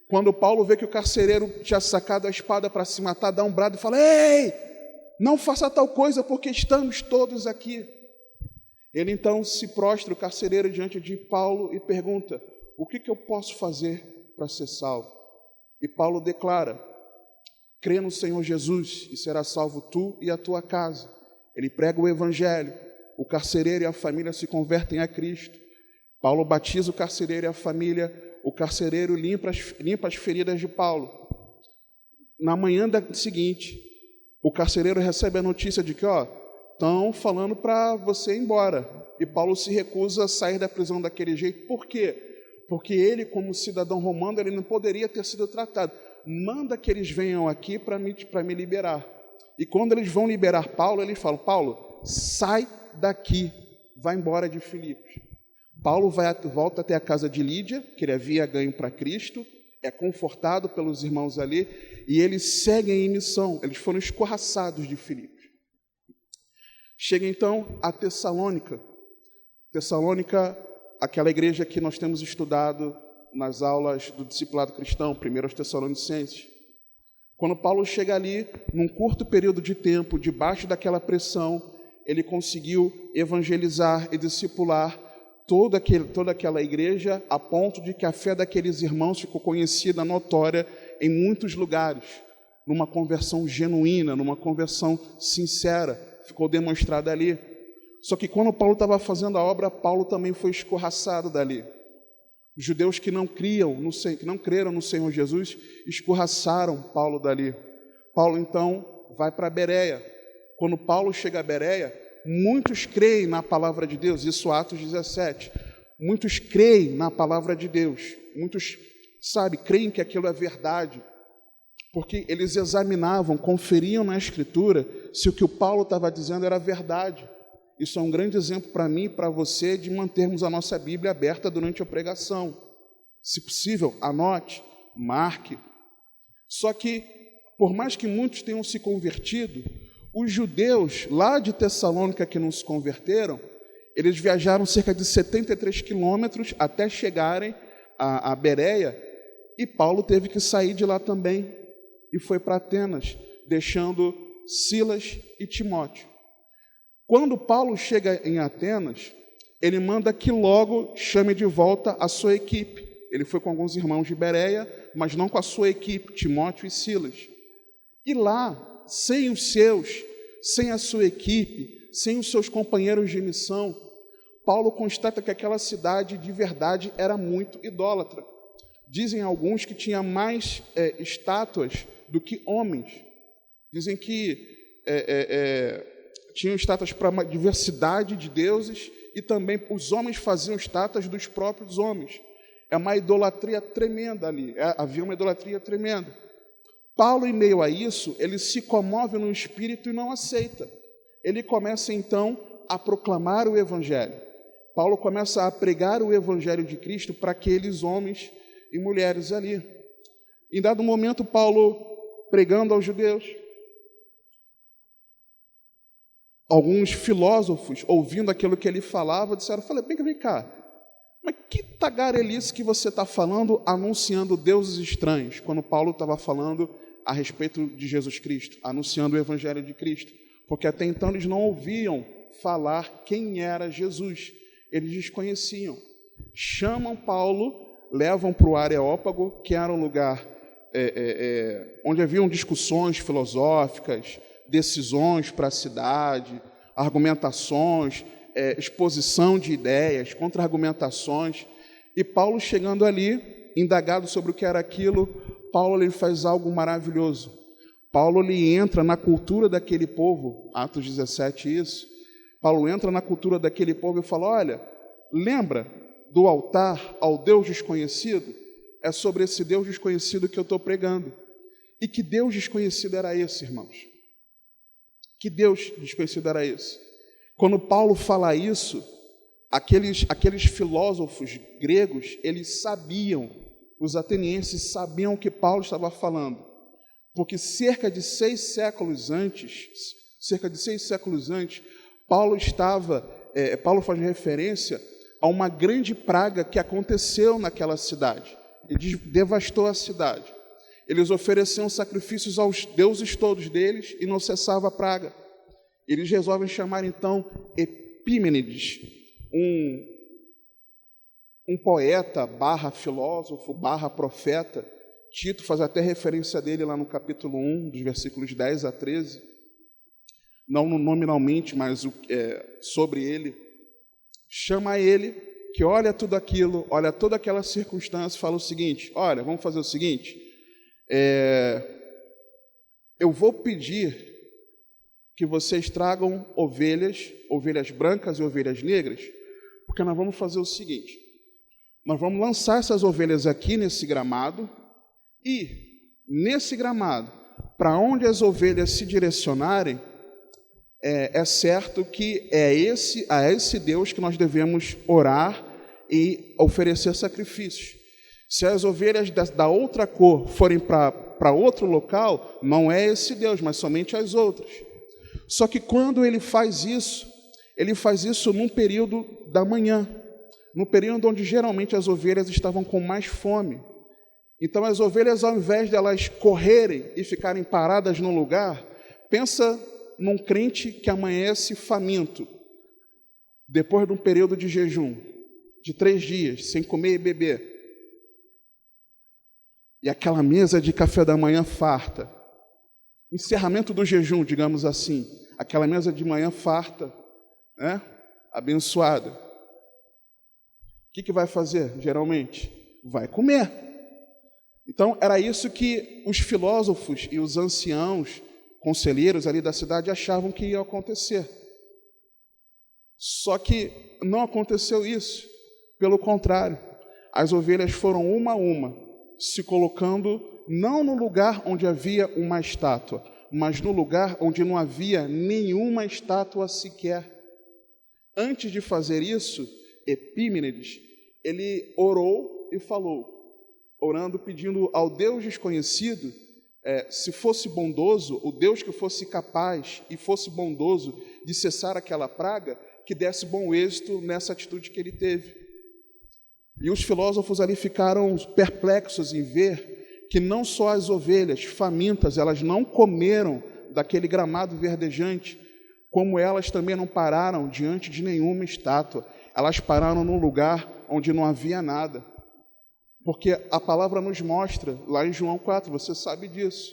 Quando Paulo vê que o carcereiro tinha sacado a espada para se matar, dá um brado e fala: ei, não faça tal coisa, porque estamos todos aqui. Ele então se prostra, o carcereiro, diante de Paulo e pergunta: o que eu posso fazer para ser salvo? E Paulo declara: crê no Senhor Jesus e será salvo tu e a tua casa. Ele prega o evangelho, o carcereiro e a família se convertem a Cristo. Paulo batiza o carcereiro e a família, o carcereiro limpa as feridas de Paulo. Na manhã seguinte, o carcereiro recebe a notícia de que, estão falando para você ir embora. E Paulo se recusa a sair da prisão daquele jeito. Por quê? Porque ele, como cidadão romano, ele não poderia ter sido tratado. Manda que eles venham aqui para me liberar. E quando eles vão liberar Paulo, eles falam: Paulo, sai daqui, vai embora de Filipos. Paulo volta até a casa de Lídia, que ele havia ganho para Cristo, é confortado pelos irmãos ali, e eles seguem em missão. Eles foram escorraçados de Filipos. Chega então a Tessalônica. Tessalônica, aquela igreja que nós temos estudado nas aulas do discipulado cristão, 1 aos Tessalonicenses. Quando Paulo chega ali, num curto período de tempo, debaixo daquela pressão, ele conseguiu evangelizar e discipular toda aquela igreja, a ponto de que a fé daqueles irmãos ficou conhecida, notória, em muitos lugares, numa conversão genuína, numa conversão sincera, ficou demonstrada ali. Só que quando Paulo estava fazendo a obra, Paulo também foi escorraçado dali. Os judeus que não creram no Senhor Jesus, escorraçaram Paulo dali. Paulo então vai para Bereia. Quando Paulo chega a Bereia, muitos creem na palavra de Deus, isso Atos 17. Muitos creem na palavra de Deus, muitos, creem que aquilo é verdade, porque eles examinavam, conferiam na Escritura se o que o Paulo estava dizendo era verdade. Isso é um grande exemplo para mim e para você de mantermos a nossa Bíblia aberta durante a pregação. Se possível, anote, marque. Só que, por mais que muitos tenham se convertido, os judeus lá de Tessalônica que não se converteram, eles viajaram cerca de 73 quilômetros até chegarem a Bereia, e Paulo teve que sair de lá também e foi para Atenas, deixando Silas e Timóteo. Quando Paulo chega em Atenas, ele manda que logo chame de volta a sua equipe. Ele foi com alguns irmãos de Bereia, mas não com a sua equipe, Timóteo e Silas. E lá, sem os seus, sem a sua equipe, sem os seus companheiros de missão, Paulo constata que aquela cidade de verdade era muito idólatra. Dizem alguns que tinha mais estátuas do que homens. Dizem que tinham estátuas para uma diversidade de deuses e também os homens faziam estátuas dos próprios homens. É uma idolatria tremenda ali, havia uma idolatria tremenda. Paulo, em meio a isso, ele se comove no espírito e não aceita. Ele começa, então, a proclamar o Evangelho. Paulo começa a pregar o Evangelho de Cristo para aqueles homens e mulheres ali. Em dado momento, Paulo pregando aos judeus, alguns filósofos, ouvindo aquilo que ele falava, disseram, vem cá, mas que tagarelice que você está falando, anunciando deuses estranhos, quando Paulo estava falando a respeito de Jesus Cristo, anunciando o Evangelho de Cristo, porque até então eles não ouviam falar quem era Jesus, eles desconheciam. Chamam Paulo, levam para o Areópago, que era um lugar onde haviam discussões filosóficas, decisões para a cidade, argumentações, exposição de ideias, contra-argumentações. E Paulo, chegando ali, indagado sobre o que era aquilo, Paulo ele faz algo maravilhoso. Paulo ele entra na cultura daquele povo, Atos 17, isso. Paulo entra na cultura daquele povo e fala, olha, lembra do altar ao Deus desconhecido? É sobre esse Deus desconhecido que eu estou pregando. E que Deus desconhecido era esse, irmãos? Que Deus desconhecido era esse? Quando Paulo fala isso, aqueles filósofos gregos, eles sabiam, os atenienses sabiam o que Paulo estava falando, porque cerca de 6 séculos antes, Paulo faz referência a uma grande praga que aconteceu naquela cidade. Ele devastou a cidade. Eles ofereciam sacrifícios aos deuses todos deles e não cessava a praga. Eles resolvem chamar, então, Epímenes, um poeta, filósofo, profeta. Tito faz até referência dele lá no capítulo 1, dos versículos 10 a 13. Não nominalmente, mas sobre ele. Chama ele, que olha tudo aquilo, olha toda aquela circunstância, fala o seguinte, olha, vamos fazer o seguinte, eu vou pedir que vocês tragam ovelhas brancas e ovelhas negras, porque nós vamos fazer o seguinte, nós vamos lançar essas ovelhas aqui nesse gramado, e nesse gramado, para onde as ovelhas se direcionarem, é certo que a esse Deus que nós devemos orar e oferecer sacrifícios. Se as ovelhas da outra cor forem para outro local, não é esse Deus, mas somente as outras. Só que quando ele faz isso num período da manhã, no período onde geralmente as ovelhas estavam com mais fome. Então as ovelhas, ao invés de elas correrem e ficarem paradas no lugar, pensa num crente que amanhece faminto, depois de um período de jejum, de 3 dias, sem comer e beber. E aquela mesa de café da manhã farta, encerramento do jejum, digamos assim, aquela mesa de manhã farta, né? Abençoada. O que vai fazer, geralmente? Vai comer. Então, era isso que os filósofos e os anciãos, conselheiros ali da cidade, achavam que ia acontecer. Só que não aconteceu isso. Pelo contrário, as ovelhas foram uma a uma, se colocando não no lugar onde havia uma estátua, mas no lugar onde não havia nenhuma estátua sequer. Antes de fazer isso, Epímenes, ele orou e falou, orando, pedindo ao Deus desconhecido, se fosse bondoso, o Deus que fosse capaz e fosse bondoso de cessar aquela praga, que desse bom êxito nessa atitude que ele teve. E os filósofos ali ficaram perplexos em ver que não só as ovelhas famintas, elas não comeram daquele gramado verdejante, como elas também não pararam diante de nenhuma estátua. Elas pararam num lugar onde não havia nada. Porque a palavra nos mostra, lá em João 4, você sabe disso,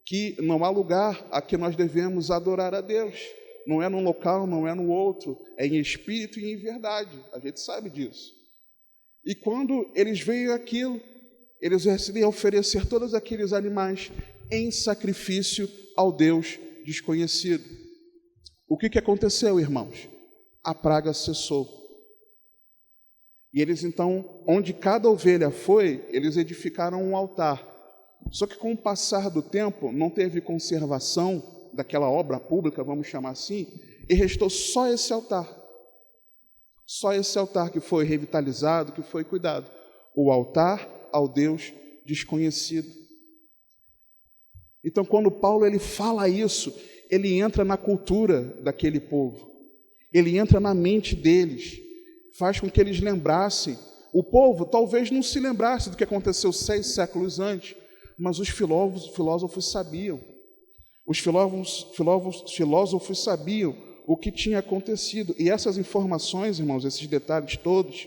que não há lugar a que nós devemos adorar a Deus. Não é num local, não é no outro, é em espírito e em verdade. A gente sabe disso. E quando eles veem aquilo, eles decidem oferecer todos aqueles animais em sacrifício ao Deus desconhecido. O que aconteceu, irmãos? A praga cessou. E eles então, onde cada ovelha foi, eles edificaram um altar. Só que com o passar do tempo, não teve conservação daquela obra pública, vamos chamar assim, e restou só esse altar. Só esse altar que foi revitalizado, que foi cuidado. O altar ao Deus desconhecido. Então, quando Paulo ele fala isso, ele entra na cultura daquele povo. Ele entra na mente deles. Faz com que eles lembrassem. O povo talvez não se lembrasse do que aconteceu 6 séculos antes, mas os filósofos sabiam. Os filósofos sabiam o que tinha acontecido. E essas informações, irmãos, esses detalhes todos,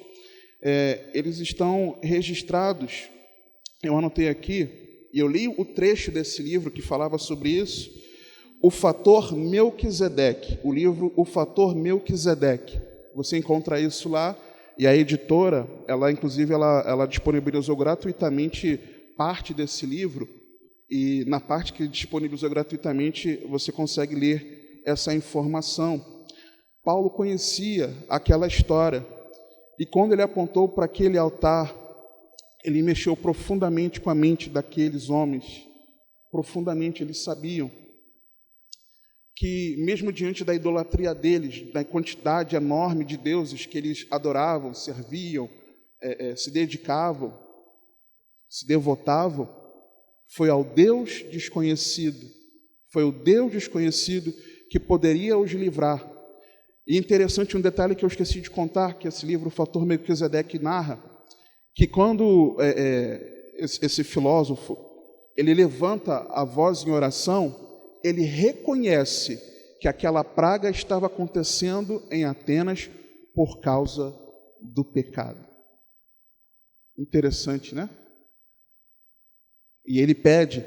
eles estão registrados. Eu anotei aqui, e eu li o trecho desse livro que falava sobre isso, O Fator Melquisedeque, o livro O Fator Melquisedeque. Você encontra isso lá, e a editora, inclusive, ela disponibilizou gratuitamente parte desse livro, e na parte que disponibilizou gratuitamente, você consegue ler essa informação. Paulo conhecia aquela história, e quando ele apontou para aquele altar, ele mexeu profundamente com a mente daqueles homens. Profundamente, eles sabiam que, mesmo diante da idolatria deles, da quantidade enorme de deuses que eles adoravam, serviam, se dedicavam, se devotavam, foi ao Deus desconhecido, foi o Deus desconhecido que poderia os livrar. E interessante um detalhe que eu esqueci de contar, que esse livro, O Fator Melquisedeque, narra, que quando esse filósofo, ele levanta a voz em oração, ele reconhece que aquela praga estava acontecendo em Atenas por causa do pecado. Interessante, né? E ele pede,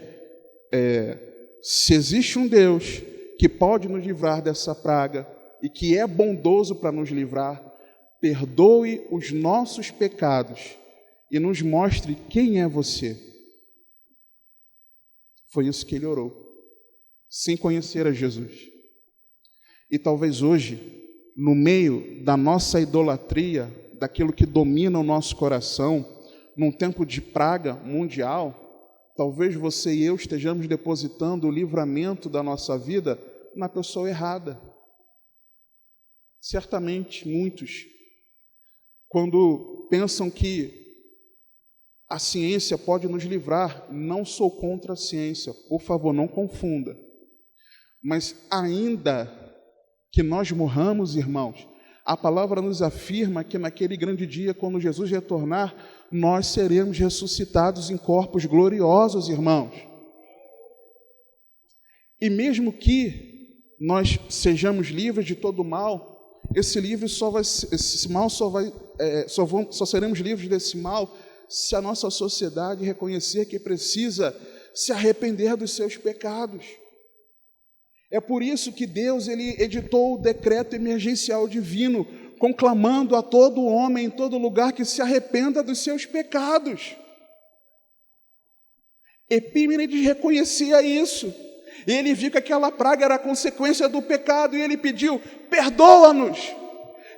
se existe um Deus que pode nos livrar dessa praga e que é bondoso para nos livrar, perdoe os nossos pecados e nos mostre quem é você. Foi isso que ele orou, sem conhecer a Jesus. E talvez hoje, no meio da nossa idolatria, daquilo que domina o nosso coração, num tempo de praga mundial, talvez você e eu estejamos depositando o livramento da nossa vida na pessoa errada. Certamente, muitos, quando pensam que a ciência pode nos livrar, não sou contra a ciência, por favor, não confunda. Mas ainda que nós morramos, irmãos, a palavra nos afirma que naquele grande dia, quando Jesus retornar, nós seremos ressuscitados em corpos gloriosos, irmãos. E mesmo que nós sejamos livres de todo mal, só seremos livres desse mal se a nossa sociedade reconhecer que precisa se arrepender dos seus pecados. É por isso que Deus ele editou o decreto emergencial divino, conclamando a todo homem em todo lugar que se arrependa dos seus pecados. Epímenes reconhecia isso. Ele viu que aquela praga era a consequência do pecado e ele pediu: perdoa-nos.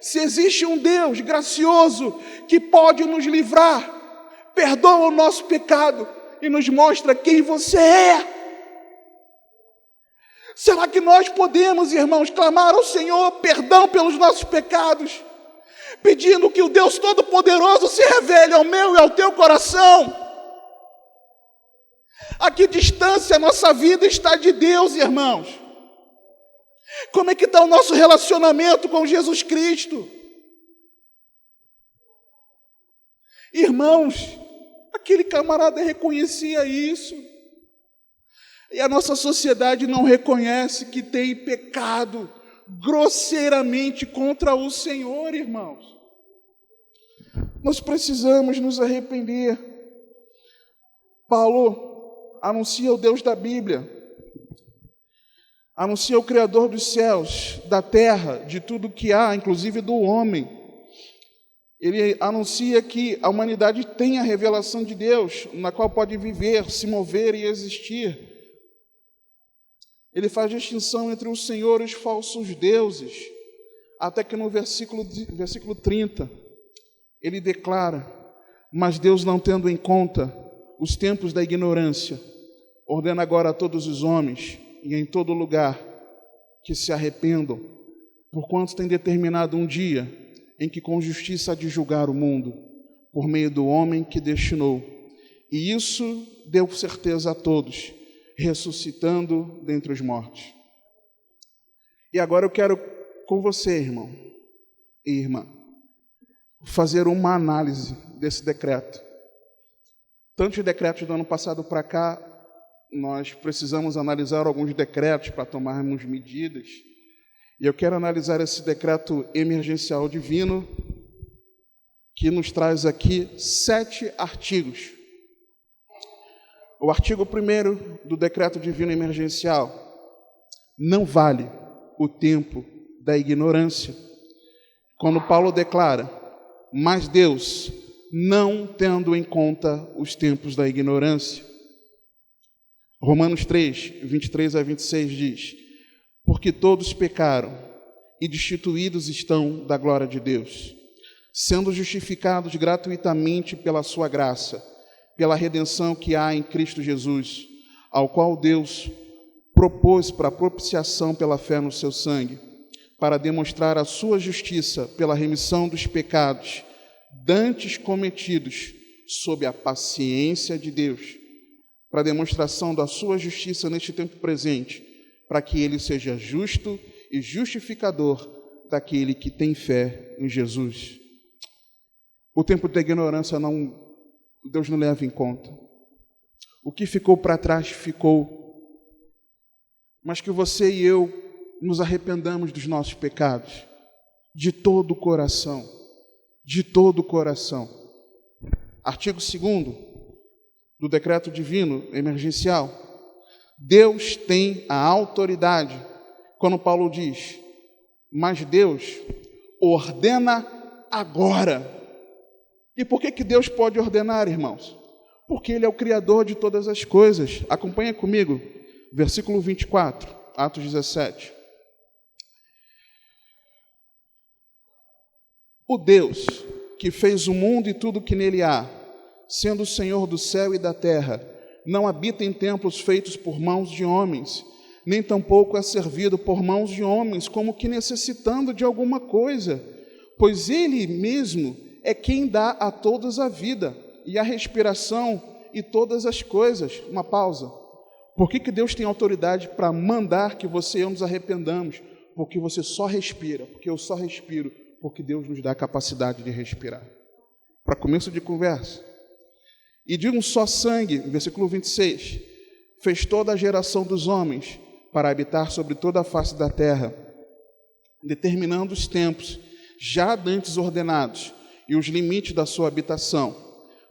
Se existe um Deus gracioso que pode nos livrar, perdoa o nosso pecado e nos mostra quem você é. Será que nós podemos, irmãos, clamar ao Senhor perdão pelos nossos pecados, pedindo que o Deus Todo-Poderoso se revele ao meu e ao teu coração? A que distância a nossa vida está de Deus, irmãos? Como é que está o nosso relacionamento com Jesus Cristo? Irmãos, aquele camarada reconhecia isso. E a nossa sociedade não reconhece que tem pecado grosseiramente contra o Senhor, irmãos. Nós precisamos nos arrepender. Paulo anuncia o Deus da Bíblia, anuncia o Criador dos céus, da terra, de tudo que há, inclusive do homem. Ele anuncia que a humanidade tem a revelação de Deus, na qual pode viver, se mover e existir. Ele faz distinção entre o Senhor e os falsos deuses, até que no versículo 30, ele declara: mas Deus, não tendo em conta os tempos da ignorância, ordena agora a todos os homens e em todo lugar que se arrependam, porquanto tem determinado um dia em que com justiça há de julgar o mundo, por meio do homem que destinou. E isso deu certeza a todos, ressuscitando dentre os mortos. E agora eu quero com você, irmão e irmã, fazer uma análise desse decreto. Tantos decretos do ano passado para cá, nós precisamos analisar alguns decretos para tomarmos medidas. E eu quero analisar esse decreto emergencial divino, que nos traz aqui 7 artigos. O artigo 1º do decreto divino emergencial: não vale o tempo da ignorância. Quando Paulo declara: mas Deus, não tendo em conta os tempos da ignorância. Romanos 3, 23 a 26 diz: porque todos pecaram e destituídos estão da glória de Deus, sendo justificados gratuitamente pela sua graça, pela redenção que há em Cristo Jesus, ao qual Deus propôs para propiciação pela fé no seu sangue, para demonstrar a sua justiça pela remissão dos pecados dantes cometidos sob a paciência de Deus, para a demonstração da sua justiça neste tempo presente, para que ele seja justo e justificador daquele que tem fé em Jesus. O tempo da ignorância Deus não leva em conta. O que ficou para trás ficou. Mas que você e eu nos arrependamos dos nossos pecados, de todo o coração, de todo o coração. Artigo 2º do decreto divino emergencial: Deus tem a autoridade. Quando Paulo diz: mas Deus ordena agora. E por que Deus pode ordenar, irmãos? Porque Ele é o Criador de todas as coisas. Acompanha comigo, versículo 24, Atos 17. O Deus que fez o mundo e tudo que nele há, sendo o Senhor do céu e da terra, não habita em templos feitos por mãos de homens, nem tampouco é servido por mãos de homens, como que necessitando de alguma coisa, pois Ele mesmo é quem dá a todos a vida e a respiração e todas as coisas. Uma pausa. Por que Deus tem autoridade para mandar que você e eu nos arrependamos? Porque você só respira, porque eu só respiro, porque Deus nos dá a capacidade de respirar. Para começo de conversa. E de um só sangue, versículo 26, fez toda a geração dos homens para habitar sobre toda a face da terra, determinando os tempos já dantes ordenados e os limites da sua habitação,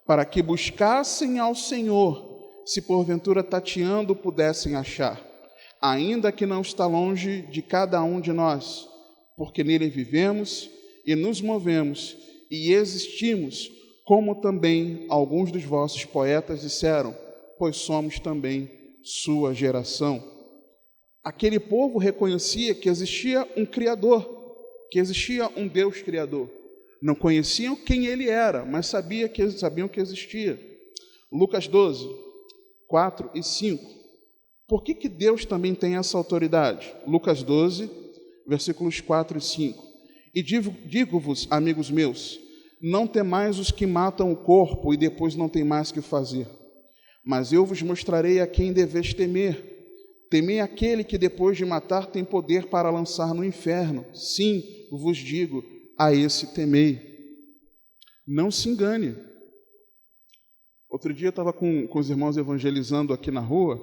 para que buscassem ao Senhor, se porventura tateando pudessem achar, ainda que não está longe de cada um de nós, porque nele vivemos e nos movemos e existimos, como também alguns dos vossos poetas disseram, pois somos também sua geração. Aquele povo reconhecia que existia um Criador, que existia um Deus Criador. Não conheciam quem ele era, mas sabiam que existia. Lucas 12, 4 e 5. Por que Deus também tem essa autoridade? Lucas 12, versículos 4 e 5. E digo-vos, amigos meus, não temais os que matam o corpo e depois não tem mais que fazer. Mas eu vos mostrarei a quem deveis temer. Temei aquele que depois de matar tem poder para lançar no inferno. Sim, vos digo, a esse temei. Não se engane. Outro dia eu estava com os irmãos evangelizando aqui na rua,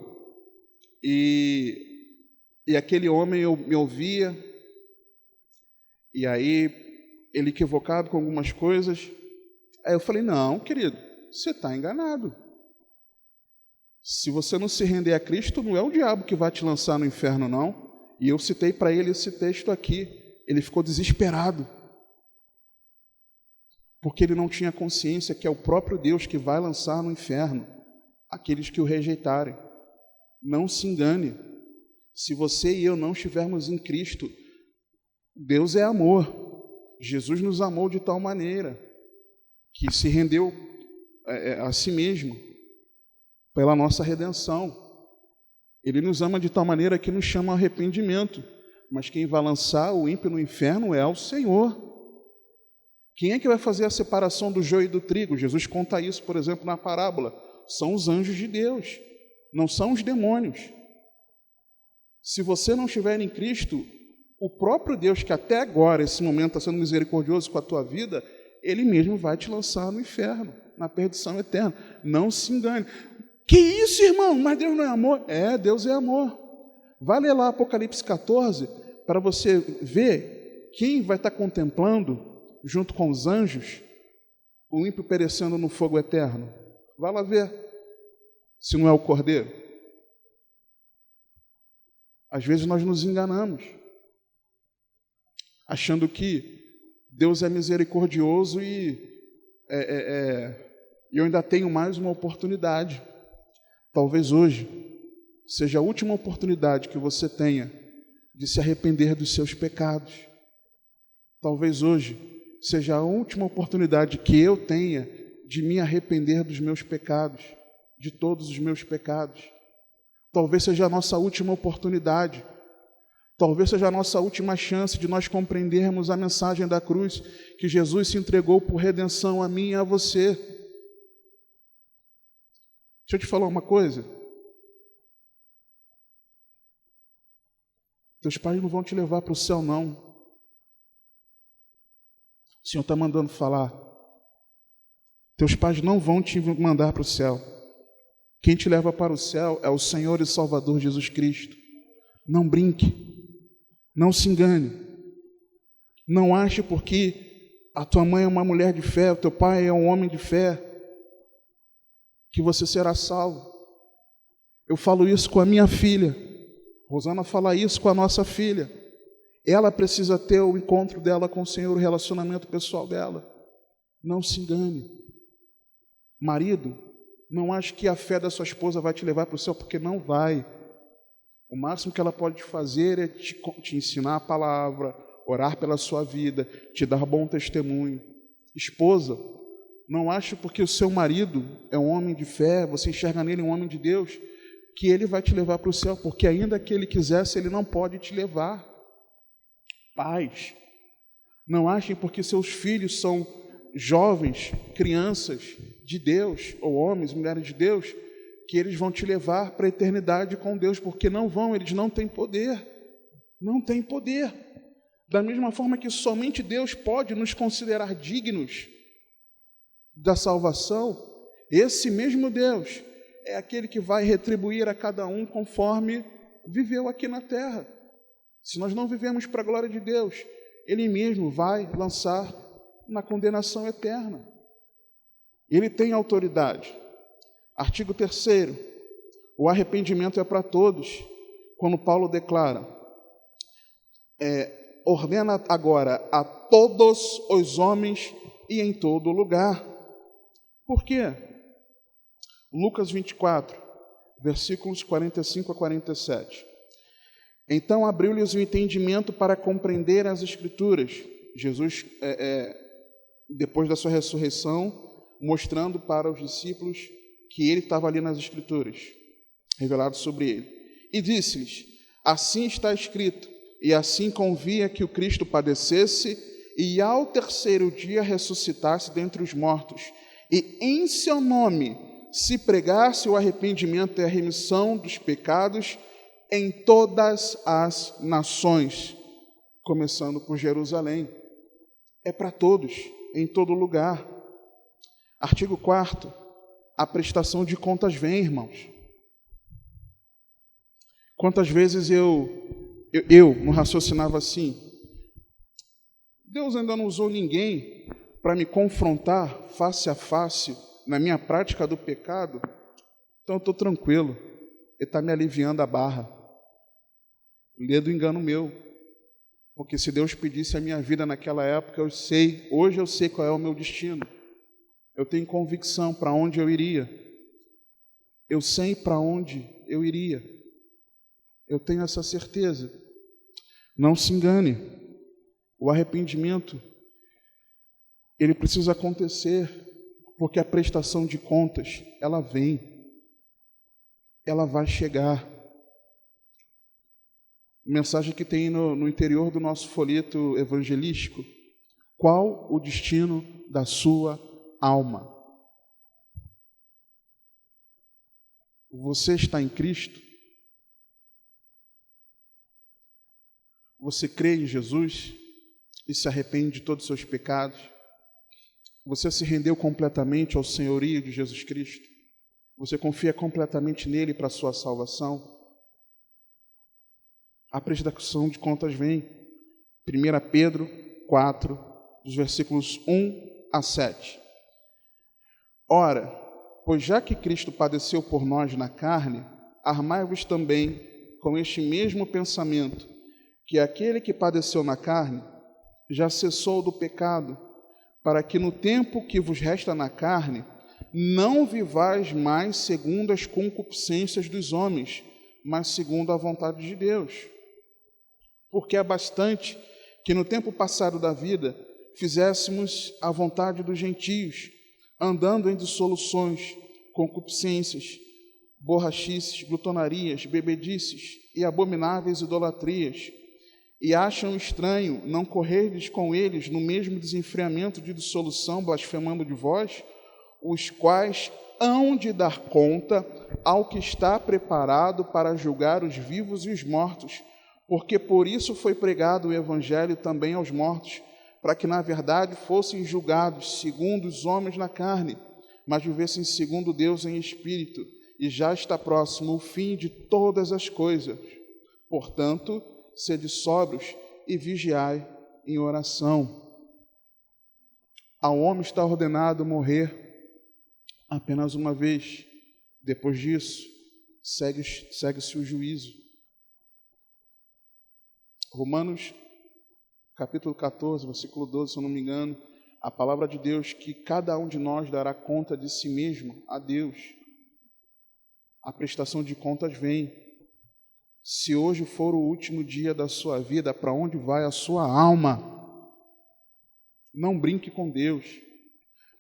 E aquele homem me ouvia, e aí ele equivocado com algumas coisas. Aí eu falei, não, querido, você está enganado. Se você não se render a Cristo, não é o diabo que vai te lançar no inferno, não. E eu citei para ele esse texto aqui. Ele ficou desesperado, porque ele não tinha consciência que é o próprio Deus que vai lançar no inferno aqueles que o rejeitarem. Não se engane. Se você e eu não estivermos em Cristo, Deus é amor. Jesus nos amou de tal maneira que se rendeu a si mesmo pela nossa redenção. Ele nos ama de tal maneira que nos chama ao arrependimento. Mas quem vai lançar o ímpio no inferno é o Senhor. Quem é que vai fazer a separação do joio e do trigo? Jesus conta isso, por exemplo, na parábola. São os anjos de Deus, não são os demônios. Se você não estiver em Cristo, o próprio Deus, que até agora, esse momento, está sendo misericordioso com a tua vida, Ele mesmo vai te lançar no inferno, na perdição eterna. Não se engane. Que isso, irmão? Mas Deus não é amor? É, Deus é amor. Vai ler lá Apocalipse 14, para você ver quem vai estar contemplando, junto com os anjos, o ímpio perecendo no fogo eterno. Vai lá ver, se não é o Cordeiro. Às vezes nós nos enganamos, achando que Deus é misericordioso e eu ainda tenho mais uma oportunidade. Talvez hoje seja a última oportunidade que você tenha de se arrepender dos seus pecados. Talvez hoje seja a última oportunidade que eu tenha de me arrepender dos meus pecados, de todos os meus pecados. Talvez seja a nossa última oportunidade. Talvez seja a nossa última chance de nós compreendermos a mensagem da cruz, que Jesus se entregou por redenção a mim e a você. Deixa eu te falar uma coisa. Teus pais não vão te levar para o céu, não. O Senhor está mandando falar. Teus pais não vão te mandar para o céu. Quem te leva para o céu é o Senhor e Salvador Jesus Cristo. Não brinque. Não se engane. Não ache porque a tua mãe é uma mulher de fé, o teu pai é um homem de fé, que você será salvo. Eu falo isso com a minha filha. Rosana fala isso com a nossa filha. Ela precisa ter o encontro dela com o Senhor, o relacionamento pessoal dela. Não se engane. Marido, não ache que a fé da sua esposa vai te levar para o céu, porque não vai. O máximo que ela pode fazer é te ensinar a palavra, orar pela sua vida, te dar bom testemunho. Esposa, não ache porque o seu marido é um homem de fé, você enxerga nele um homem de Deus, que ele vai te levar para o céu, porque ainda que ele quisesse, ele não pode te levar. Pais, não achem porque seus filhos são jovens, crianças de Deus, ou homens, mulheres de Deus, que eles vão te levar para a eternidade com Deus, porque não vão, eles não têm poder. Não têm poder. Da mesma forma que somente Deus pode nos considerar dignos da salvação, esse mesmo Deus é aquele que vai retribuir a cada um conforme viveu aqui na terra. Se nós não vivemos para a glória de Deus, Ele mesmo vai lançar na condenação eterna. Ele tem autoridade. Artigo 3º, o arrependimento é para todos. Quando Paulo declara, ordena agora a todos os homens e em todo lugar. Por quê? Lucas 24, versículos 45 a 47. Então abriu-lhes o entendimento para compreender as Escrituras. Jesus, depois da sua ressurreição, mostrando para os discípulos que ele estava ali nas Escrituras, revelado sobre ele. E disse-lhes, assim está escrito, e assim convia que o Cristo padecesse e ao terceiro dia ressuscitasse dentre os mortos, e em seu nome se pregasse o arrependimento e a remissão dos pecados em todas as nações, começando por Jerusalém. É para todos, em todo lugar. Artigo 4º, a prestação de contas vem, irmãos. Quantas vezes eu não raciocinava assim: Deus ainda não usou ninguém para me confrontar face a face na minha prática do pecado, então eu estou tranquilo, Ele está me aliviando a barra. Lê do engano meu, porque se Deus pedisse a minha vida naquela época, hoje eu sei qual é o meu destino, eu tenho convicção para onde eu iria, eu sei para onde eu iria, eu tenho essa certeza. Não se engane, o arrependimento, ele precisa acontecer, porque a prestação de contas, ela vem, ela vai chegar. Mensagem que tem no interior do nosso folheto evangelístico: qual o destino da sua alma? Você está em Cristo? Você crê em Jesus e se arrepende de todos os seus pecados? Você se rendeu completamente ao senhorio de Jesus Cristo? Você confia completamente nele para a sua salvação? A prestação de contas vem. 1 Pedro 4, dos versículos 1 a 7. Ora, pois já que Cristo padeceu por nós na carne, armai-vos também com este mesmo pensamento, que aquele que padeceu na carne já cessou do pecado, para que no tempo que vos resta na carne, não vivais mais segundo as concupiscências dos homens, mas segundo a vontade de Deus. Porque é bastante que no tempo passado da vida fizéssemos a vontade dos gentios, andando em dissoluções, concupiscências, borrachices, glutonarias, bebedices e abomináveis idolatrias, e acham estranho não correrdes com eles no mesmo desenfreamento de dissolução, blasfemando de vós, os quais hão de dar conta ao que está preparado para julgar os vivos e os mortos, porque por isso foi pregado o Evangelho também aos mortos, para que na verdade fossem julgados segundo os homens na carne, mas vivessem segundo Deus em espírito, e já está próximo o fim de todas as coisas. Portanto, sede sóbrios e vigiai em oração. Ao homem está ordenado morrer apenas uma vez. Depois disso, segue-se o juízo. Romanos, capítulo 14, versículo 12, se eu não me engano, a palavra de Deus, que cada um de nós dará conta de si mesmo a Deus. A prestação de contas vem. Se hoje for o último dia da sua vida, para onde vai a sua alma? Não brinque com Deus.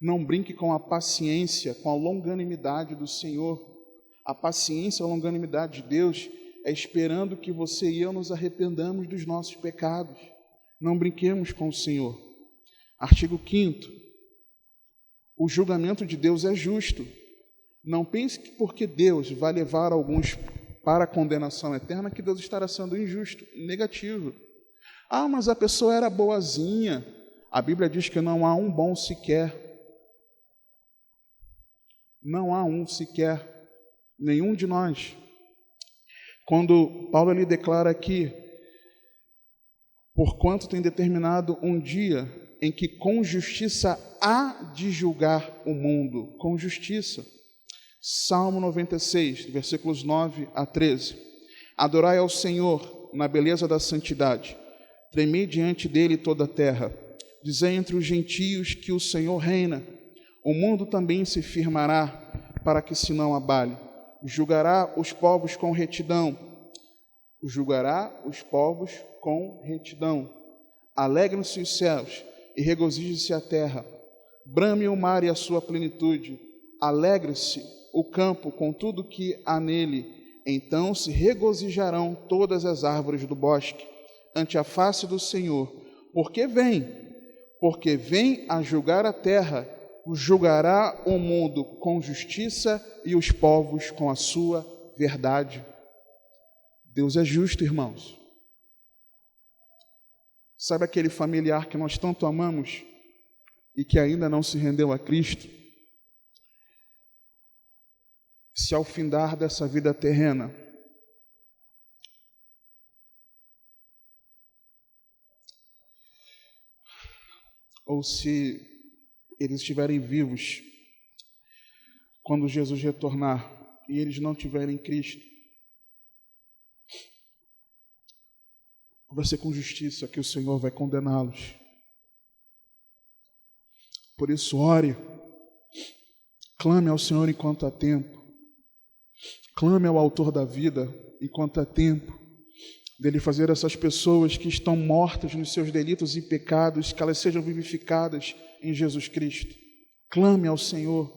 Não brinque com a paciência, com a longanimidade do Senhor. A paciência e a longanimidade de Deus é esperando que você e eu nos arrependamos dos nossos pecados. Não brinquemos com o Senhor. Artigo 5º. O julgamento de Deus é justo. Não pense que porque Deus vai levar alguns para a condenação eterna, que Deus estará sendo injusto, negativo. Ah, mas a pessoa era boazinha. A Bíblia diz que não há um bom sequer. Não há um sequer, nenhum de nós. Quando Paulo ele declara aqui, porquanto tem determinado um dia em que com justiça há de julgar o mundo, com justiça. Salmo 96, versículos 9 a 13. Adorai ao Senhor na beleza da santidade, tremei diante dele toda a terra. Dizei entre os gentios que o Senhor reina, o mundo também se firmará, para que se não abale. Julgará os povos com retidão. Julgará os povos com retidão. Alegrem-se os céus e regozije-se a terra. Brame o mar e a sua plenitude. Alegre-se o campo com tudo que há nele. Então se regozijarão todas as árvores do bosque ante a face do Senhor. Porque vem a julgar a terra, julgará o mundo com justiça e os povos com a sua verdade. Deus é justo, irmãos. Sabe aquele familiar que nós tanto amamos e que ainda não se rendeu a Cristo? Se ao findar dessa vida terrena, ou se eles estiverem vivos quando Jesus retornar e eles não tiverem Cristo, vai ser com justiça que o Senhor vai condená-los. Por isso, ore, clame ao Senhor enquanto há tempo, clame ao autor da vida enquanto há tempo dele fazer essas pessoas que estão mortas nos seus delitos e pecados, que elas sejam vivificadas em Jesus Cristo. Clame ao Senhor,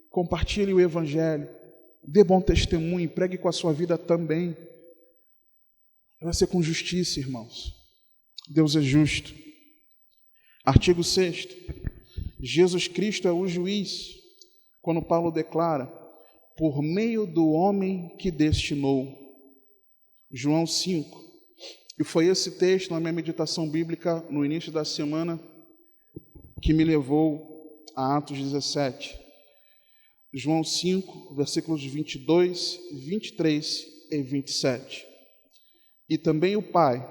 compartilhe o Evangelho, dê bom testemunho, pregue com a sua vida também. Vai ser com justiça, irmãos. Deus é justo. Artigo 6º. Jesus Cristo é o juiz, quando Paulo declara, por meio do homem que destinou. João 5. E foi esse texto, na minha meditação bíblica, no início da semana, que me levou a Atos 17. João 5, versículos 22, 23 e 27. E também o Pai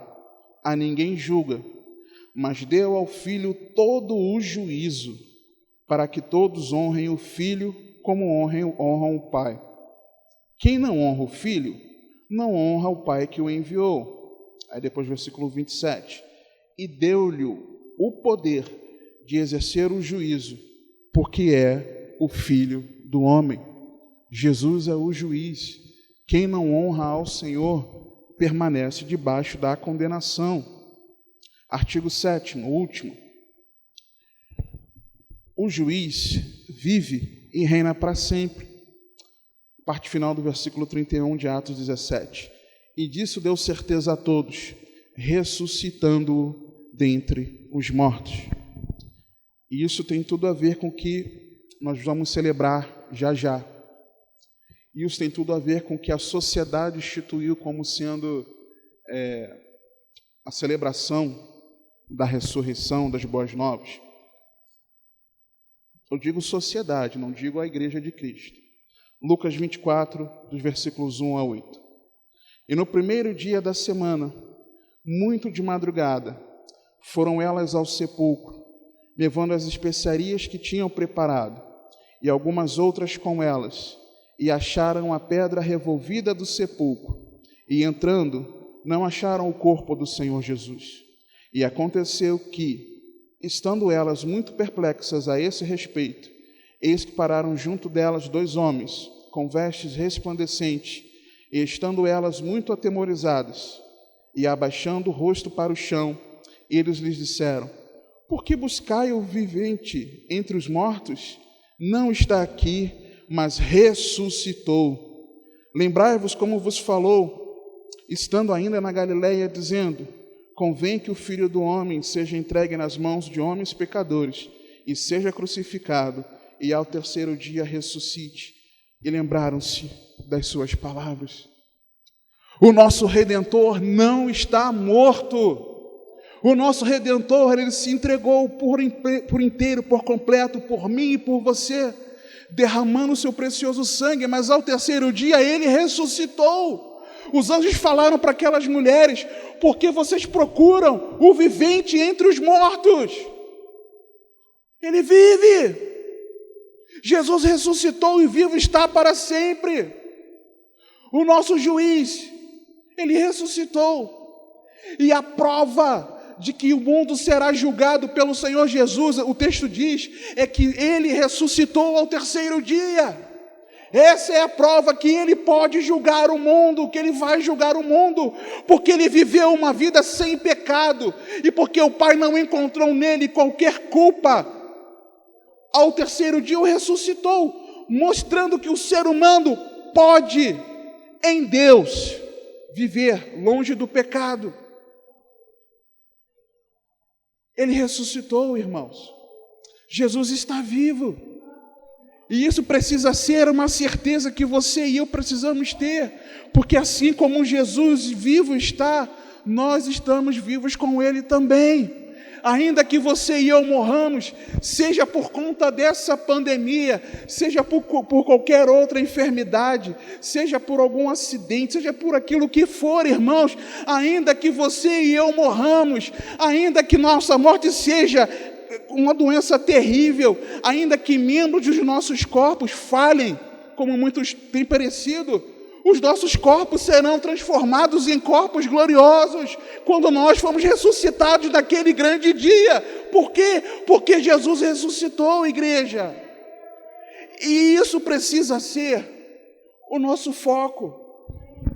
a ninguém julga, mas deu ao Filho todo o juízo, para que todos honrem o Filho como honram o Pai. Quem não honra o Filho, não honra o Pai que o enviou. Aí depois, versículo 27. E deu-lhe o poder de exercer o juízo, porque é o Filho do homem. Jesus é o juiz. Quem não honra ao Senhor permanece debaixo da condenação. Artigo 7º, último. O juiz vive e reina para sempre. Parte final do versículo 31 de Atos 17. E disso deu certeza a todos, ressuscitando-o dentre os mortos. E isso tem tudo a ver com o que nós vamos celebrar já já. E isso tem tudo a ver com o que a sociedade instituiu como sendo a celebração da ressurreição, das boas novas. Eu digo sociedade, não digo a Igreja de Cristo. Lucas 24, dos versículos 1 a 8. E no primeiro dia da semana, muito de madrugada, foram elas ao sepulcro, levando as especiarias que tinham preparado, e algumas outras com elas, e acharam a pedra revolvida do sepulcro, e entrando, não acharam o corpo do Senhor Jesus. E aconteceu que, estando elas muito perplexas a esse respeito, eis que pararam junto delas 2 homens, com vestes resplandecentes, e estando elas muito atemorizadas, e abaixando o rosto para o chão, eles lhes disseram: por que buscai o vivente entre os mortos? Não está aqui, mas ressuscitou. Lembrai-vos como vos falou, estando ainda na Galileia, dizendo: convém que o Filho do Homem seja entregue nas mãos de homens pecadores, e seja crucificado, e ao terceiro dia ressuscite. E lembraram-se das suas palavras. O nosso Redentor não está morto. O nosso Redentor, ele se entregou por inteiro, por completo, por mim e por você, derramando o seu precioso sangue, mas ao terceiro dia ele ressuscitou. Os anjos falaram para aquelas mulheres: por que vocês procuram o vivente entre os mortos? Ele vive. Jesus ressuscitou e vivo está para sempre. O nosso juiz, ele ressuscitou. E a prova de que o mundo será julgado pelo Senhor Jesus, o texto diz, é que ele ressuscitou ao terceiro dia. Essa é a prova que ele pode julgar o mundo, que ele vai julgar o mundo, porque ele viveu uma vida sem pecado, e porque o Pai não encontrou nele qualquer culpa. Ao terceiro dia o ressuscitou, mostrando que o ser humano pode, em Deus, viver longe do pecado. Ele ressuscitou, irmãos. Jesus está vivo. E isso precisa ser uma certeza que você e eu precisamos ter, porque assim como Jesus vivo está, nós estamos vivos com Ele também. Ainda que você e eu morramos, seja por conta dessa pandemia, seja por qualquer outra enfermidade, seja por algum acidente, seja por aquilo que for, irmãos, ainda que você e eu morramos, ainda que nossa morte seja uma doença terrível, ainda que membros dos nossos corpos falhem, como muitos têm perecido, os nossos corpos serão transformados em corpos gloriosos, quando nós formos ressuscitados naquele grande dia. Por quê? Porque Jesus ressuscitou, igreja. E isso precisa ser o nosso foco,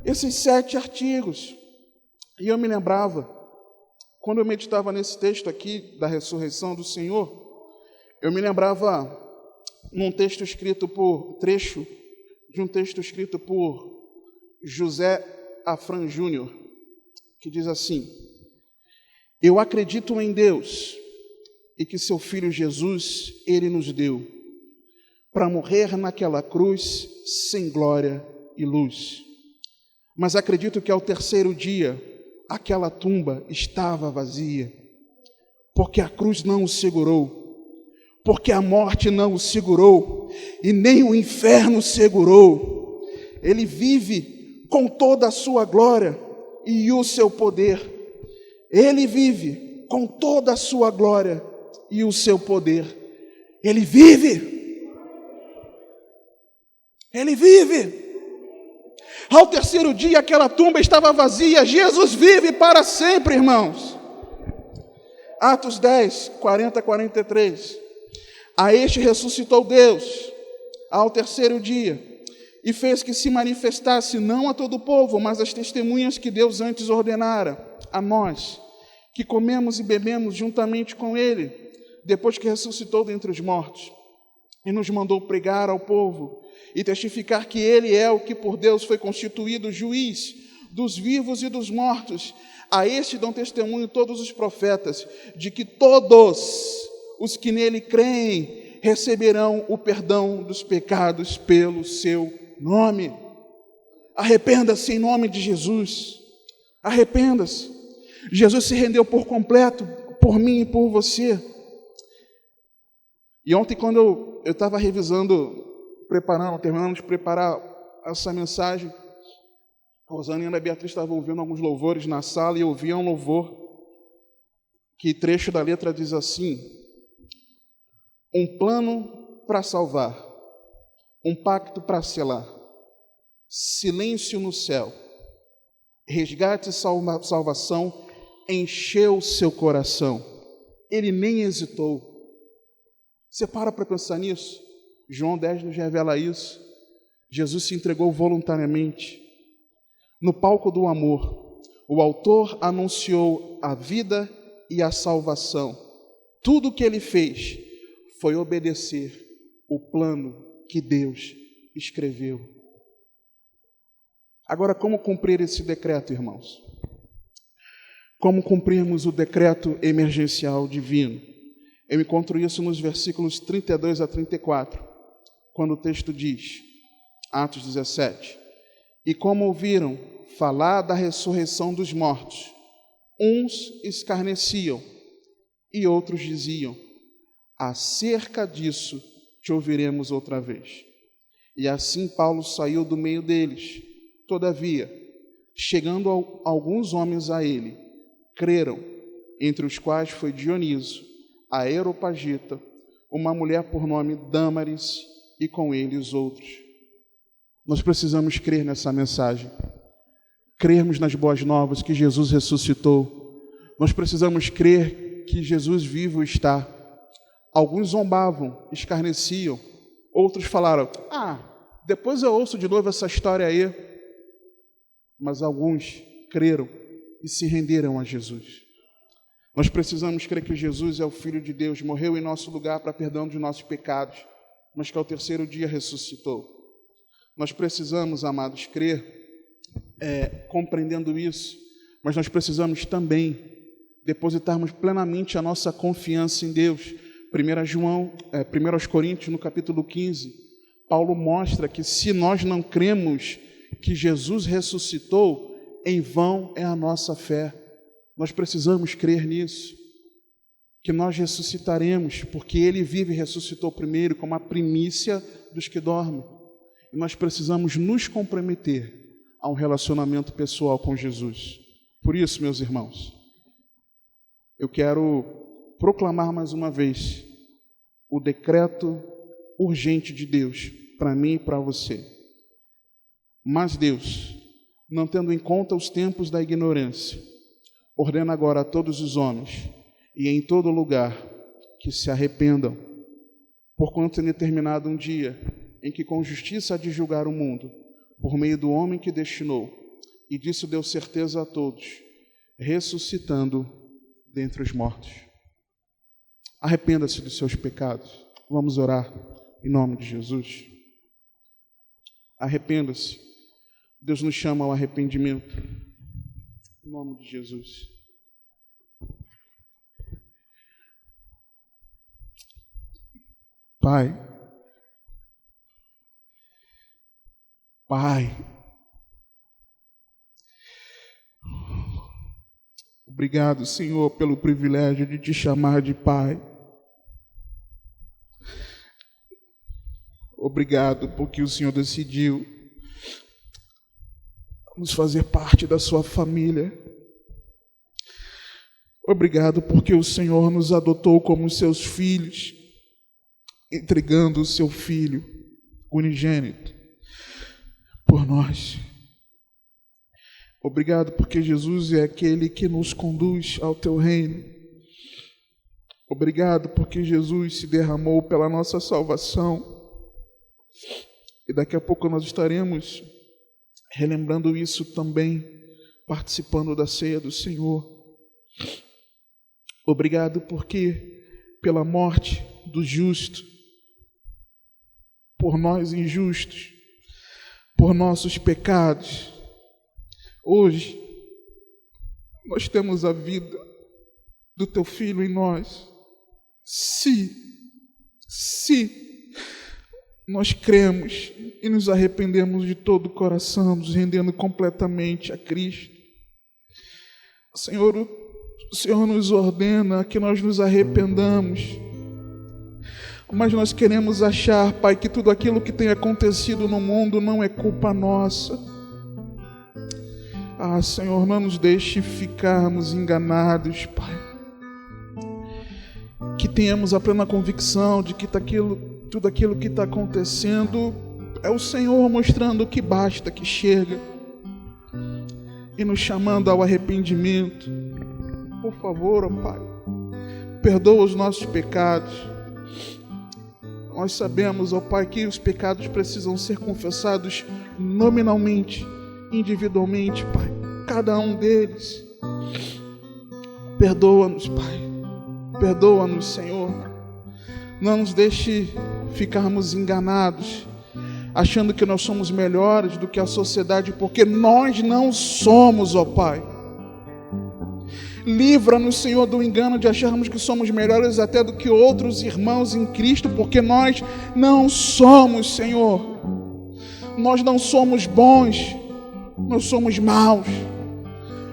esses 7 artigos. E eu me lembrava, quando eu meditava nesse texto aqui, da ressurreição do Senhor, eu me lembrava trecho de um texto escrito por José Afran Júnior, que diz assim: eu acredito em Deus e que seu Filho Jesus, Ele nos deu, para morrer naquela cruz sem glória e luz. Mas acredito que ao terceiro dia, aquela tumba estava vazia, porque a cruz não o segurou, porque a morte não o segurou, e nem o inferno segurou. Ele vive com toda a sua glória e o seu poder. Ele vive com toda a sua glória e o seu poder. Ele vive. Ele vive. Ao terceiro dia, aquela tumba estava vazia. Jesus vive para sempre, irmãos. Atos 10, 40 a 43. A este ressuscitou Deus ao terceiro dia, e fez que se manifestasse não a todo o povo, mas às testemunhas que Deus antes ordenara a nós, que comemos e bebemos juntamente com ele, depois que ressuscitou dentre os mortos, e nos mandou pregar ao povo e testificar que ele é o que por Deus foi constituído juiz dos vivos e dos mortos. A este dão testemunho todos os profetas, de que todos os que nele creem receberão o perdão dos pecados pelo seu nome. Arrependa-se em nome de Jesus. Arrependa-se. Jesus se rendeu por completo por mim e por você. E ontem, quando eu estava revisando, terminando de preparar essa mensagem, a Rosana e a Beatriz estavam ouvindo alguns louvores na sala, e eu ouvia um louvor que trecho da letra diz assim: um plano para salvar, um pacto para selar, silêncio no céu, resgate e salvação encheu seu coração. Ele nem hesitou. Você para pensar nisso? João 10 nos revela isso. Jesus se entregou voluntariamente. No palco do amor, o autor anunciou a vida e a salvação. Tudo o que ele fez foi obedecer o plano que Deus escreveu. Agora, como cumprir esse decreto, irmãos? Como cumprirmos o decreto emergencial divino? Eu encontro isso nos versículos 32 a 34, quando o texto diz, Atos 17, e como ouviram falar da ressurreição dos mortos, uns escarneciam e outros diziam, acerca disso te ouviremos outra vez. E assim Paulo saiu do meio deles. Todavia, chegando alguns homens a ele, creram, entre os quais foi Dioniso, Areopagita, uma mulher por nome Dâmaris, e com ele os outros. Nós precisamos crer nessa mensagem, crermos nas boas novas que Jesus ressuscitou. Nós precisamos crer que Jesus vivo está. Alguns zombavam, escarneciam, outros falaram, depois eu ouço de novo essa história aí. Mas alguns creram e se renderam a Jesus. Nós precisamos crer que Jesus é o Filho de Deus, morreu em nosso lugar para perdão dos nossos pecados, mas que ao terceiro dia ressuscitou. Nós precisamos, amados, crer, compreendendo isso, mas nós precisamos também depositarmos plenamente a nossa confiança em Deus. 1 Coríntios, no capítulo 15, Paulo mostra que se nós não cremos que Jesus ressuscitou, em vão é a nossa fé. Nós precisamos crer nisso, que nós ressuscitaremos, porque Ele vive e ressuscitou primeiro, como a primícia dos que dormem. E nós precisamos nos comprometer a um relacionamento pessoal com Jesus. Por isso, meus irmãos, eu quero proclamar mais uma vez o decreto urgente de Deus para mim e para você. Mas Deus, não tendo em conta os tempos da ignorância, ordena agora a todos os homens e em todo lugar que se arrependam, porquanto é determinado um dia em que com justiça há de julgar o mundo, por meio do homem que destinou, e disso deu certeza a todos, ressuscitando dentre os mortos. Arrependa-se dos seus pecados. Vamos orar em nome de Jesus. Arrependa-se. Deus nos chama ao arrependimento. Em nome de Jesus. Pai, obrigado, Senhor, pelo privilégio de te chamar de Pai. Obrigado porque o Senhor decidiu nos fazer parte da sua família. Obrigado porque o Senhor nos adotou como seus filhos, entregando o seu Filho unigênito por nós. Obrigado porque Jesus é aquele que nos conduz ao teu reino. Obrigado porque Jesus se derramou pela nossa salvação. E daqui a pouco nós estaremos relembrando isso também, participando da ceia do Senhor. Obrigado porque pela morte do justo, por nós injustos, por nossos pecados, hoje nós temos a vida do teu Filho em nós. Se nós cremos e nos arrependemos de todo o coração, nos rendendo completamente a Cristo, Senhor, o Senhor nos ordena que nós nos arrependamos, mas nós queremos achar, Pai, que tudo aquilo que tem acontecido no mundo não é culpa nossa. Senhor, não nos deixe ficarmos enganados, Pai. Que tenhamos a plena convicção de que tudo aquilo que está acontecendo é o Senhor mostrando que basta, que chega, e nos chamando ao arrependimento. Por favor, ó Pai, perdoa os nossos pecados. Nós sabemos, ó Pai, que os pecados precisam ser confessados nominalmente, individualmente, Pai, cada um deles. Perdoa-nos, Pai, perdoa-nos, Senhor. Não nos deixe ficarmos enganados, achando que nós somos melhores do que a sociedade, porque nós não somos, ó Pai. Livra-nos, Senhor, do engano de acharmos que somos melhores até do que outros irmãos em Cristo, porque nós não somos, Senhor. Nós não somos bons, nós somos maus,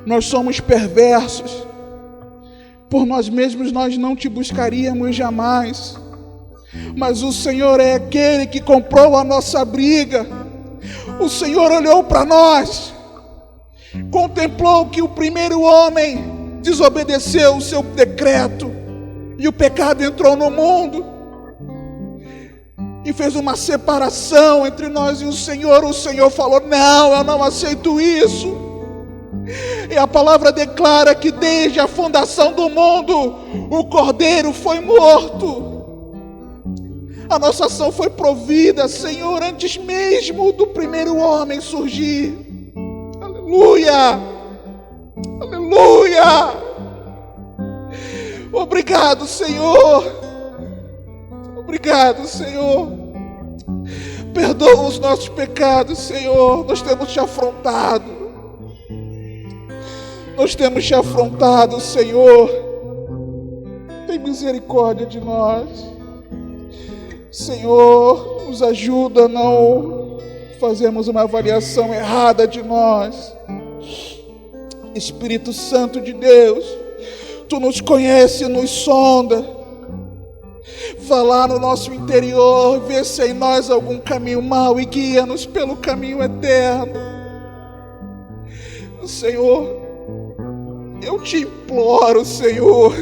nós somos perversos. Por nós mesmos nós não te buscaríamos jamais, mas o Senhor é aquele que comprou a nossa briga. O Senhor olhou para nós, contemplou que o primeiro homem desobedeceu o seu decreto e o pecado entrou no mundo e fez uma separação entre nós e o Senhor. O Senhor falou: não, eu não aceito isso. E a palavra declara que desde a fundação do mundo o Cordeiro foi morto. A nossa ação foi provida, Senhor, antes mesmo do primeiro homem surgir. Aleluia! Aleluia! Obrigado, Senhor. Obrigado, Senhor. Perdoa os nossos pecados, Senhor. Nós temos te afrontado. Nós temos te afrontado, Senhor. Tem misericórdia de nós. Senhor, nos ajuda a não fazermos uma avaliação errada de nós. Espírito Santo de Deus, Tu nos conhece, nos sonda. Vá lá no nosso interior, vê se há em nós algum caminho mau e guia-nos pelo caminho eterno. Senhor, eu te imploro, Senhor,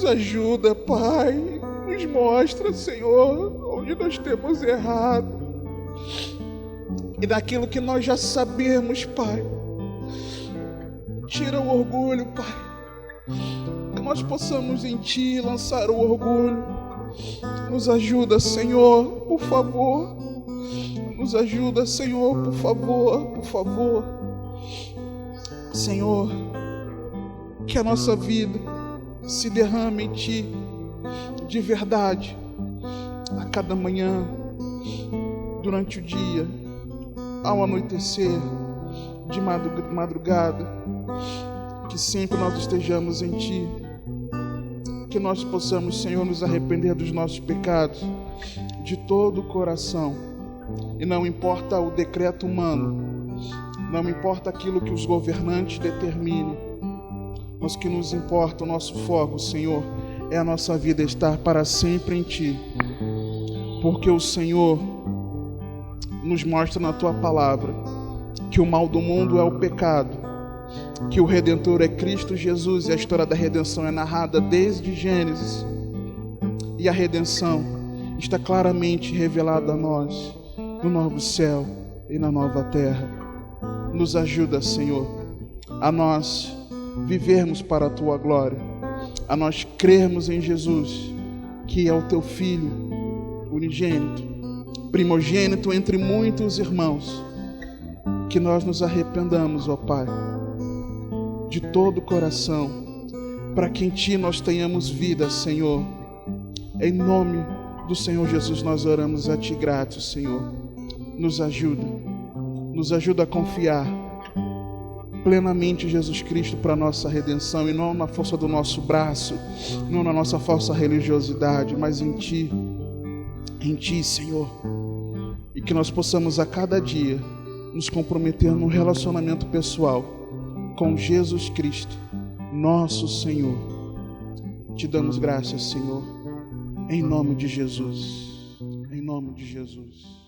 Nos ajuda, Pai. Nos mostra, Senhor, onde nós temos errado. E daquilo que nós já sabemos, Pai, tira o orgulho, Pai. Que nós possamos em Ti lançar o orgulho. Nos ajuda, Senhor, por favor. Nos ajuda, Senhor, por favor, por favor. Senhor, que a nossa vida se derrame em Ti de verdade, a cada manhã, durante o dia, ao anoitecer, de madrugada, que sempre nós estejamos em Ti, que nós possamos, Senhor, nos arrepender dos nossos pecados de todo o coração, e não importa o decreto humano, não importa aquilo que os governantes determinem, mas o que nos importa, o nosso foco, Senhor, é a nossa vida estar para sempre em Ti, porque o Senhor nos mostra na Tua palavra que o mal do mundo é o pecado, que o Redentor é Cristo Jesus, e a história da redenção é narrada desde Gênesis, e a redenção está claramente revelada a nós no novo céu e na nova terra. Nos ajuda, Senhor, a nós vivermos para a Tua glória, a nós crermos em Jesus, que é o Teu Filho unigênito, primogênito entre muitos irmãos, que nós nos arrependamos, ó Pai, de todo o coração, para que em Ti nós tenhamos vida, Senhor. Em nome do Senhor Jesus nós oramos a Ti gratos, Senhor. Nos ajuda a confiar plenamente em Jesus Cristo para a nossa redenção, e não na força do nosso braço, não na nossa falsa religiosidade, mas em Ti, Senhor. E que nós possamos a cada dia nos comprometer num relacionamento pessoal com Jesus Cristo, nosso Senhor. Te damos graças, Senhor, em nome de Jesus. Em nome de Jesus.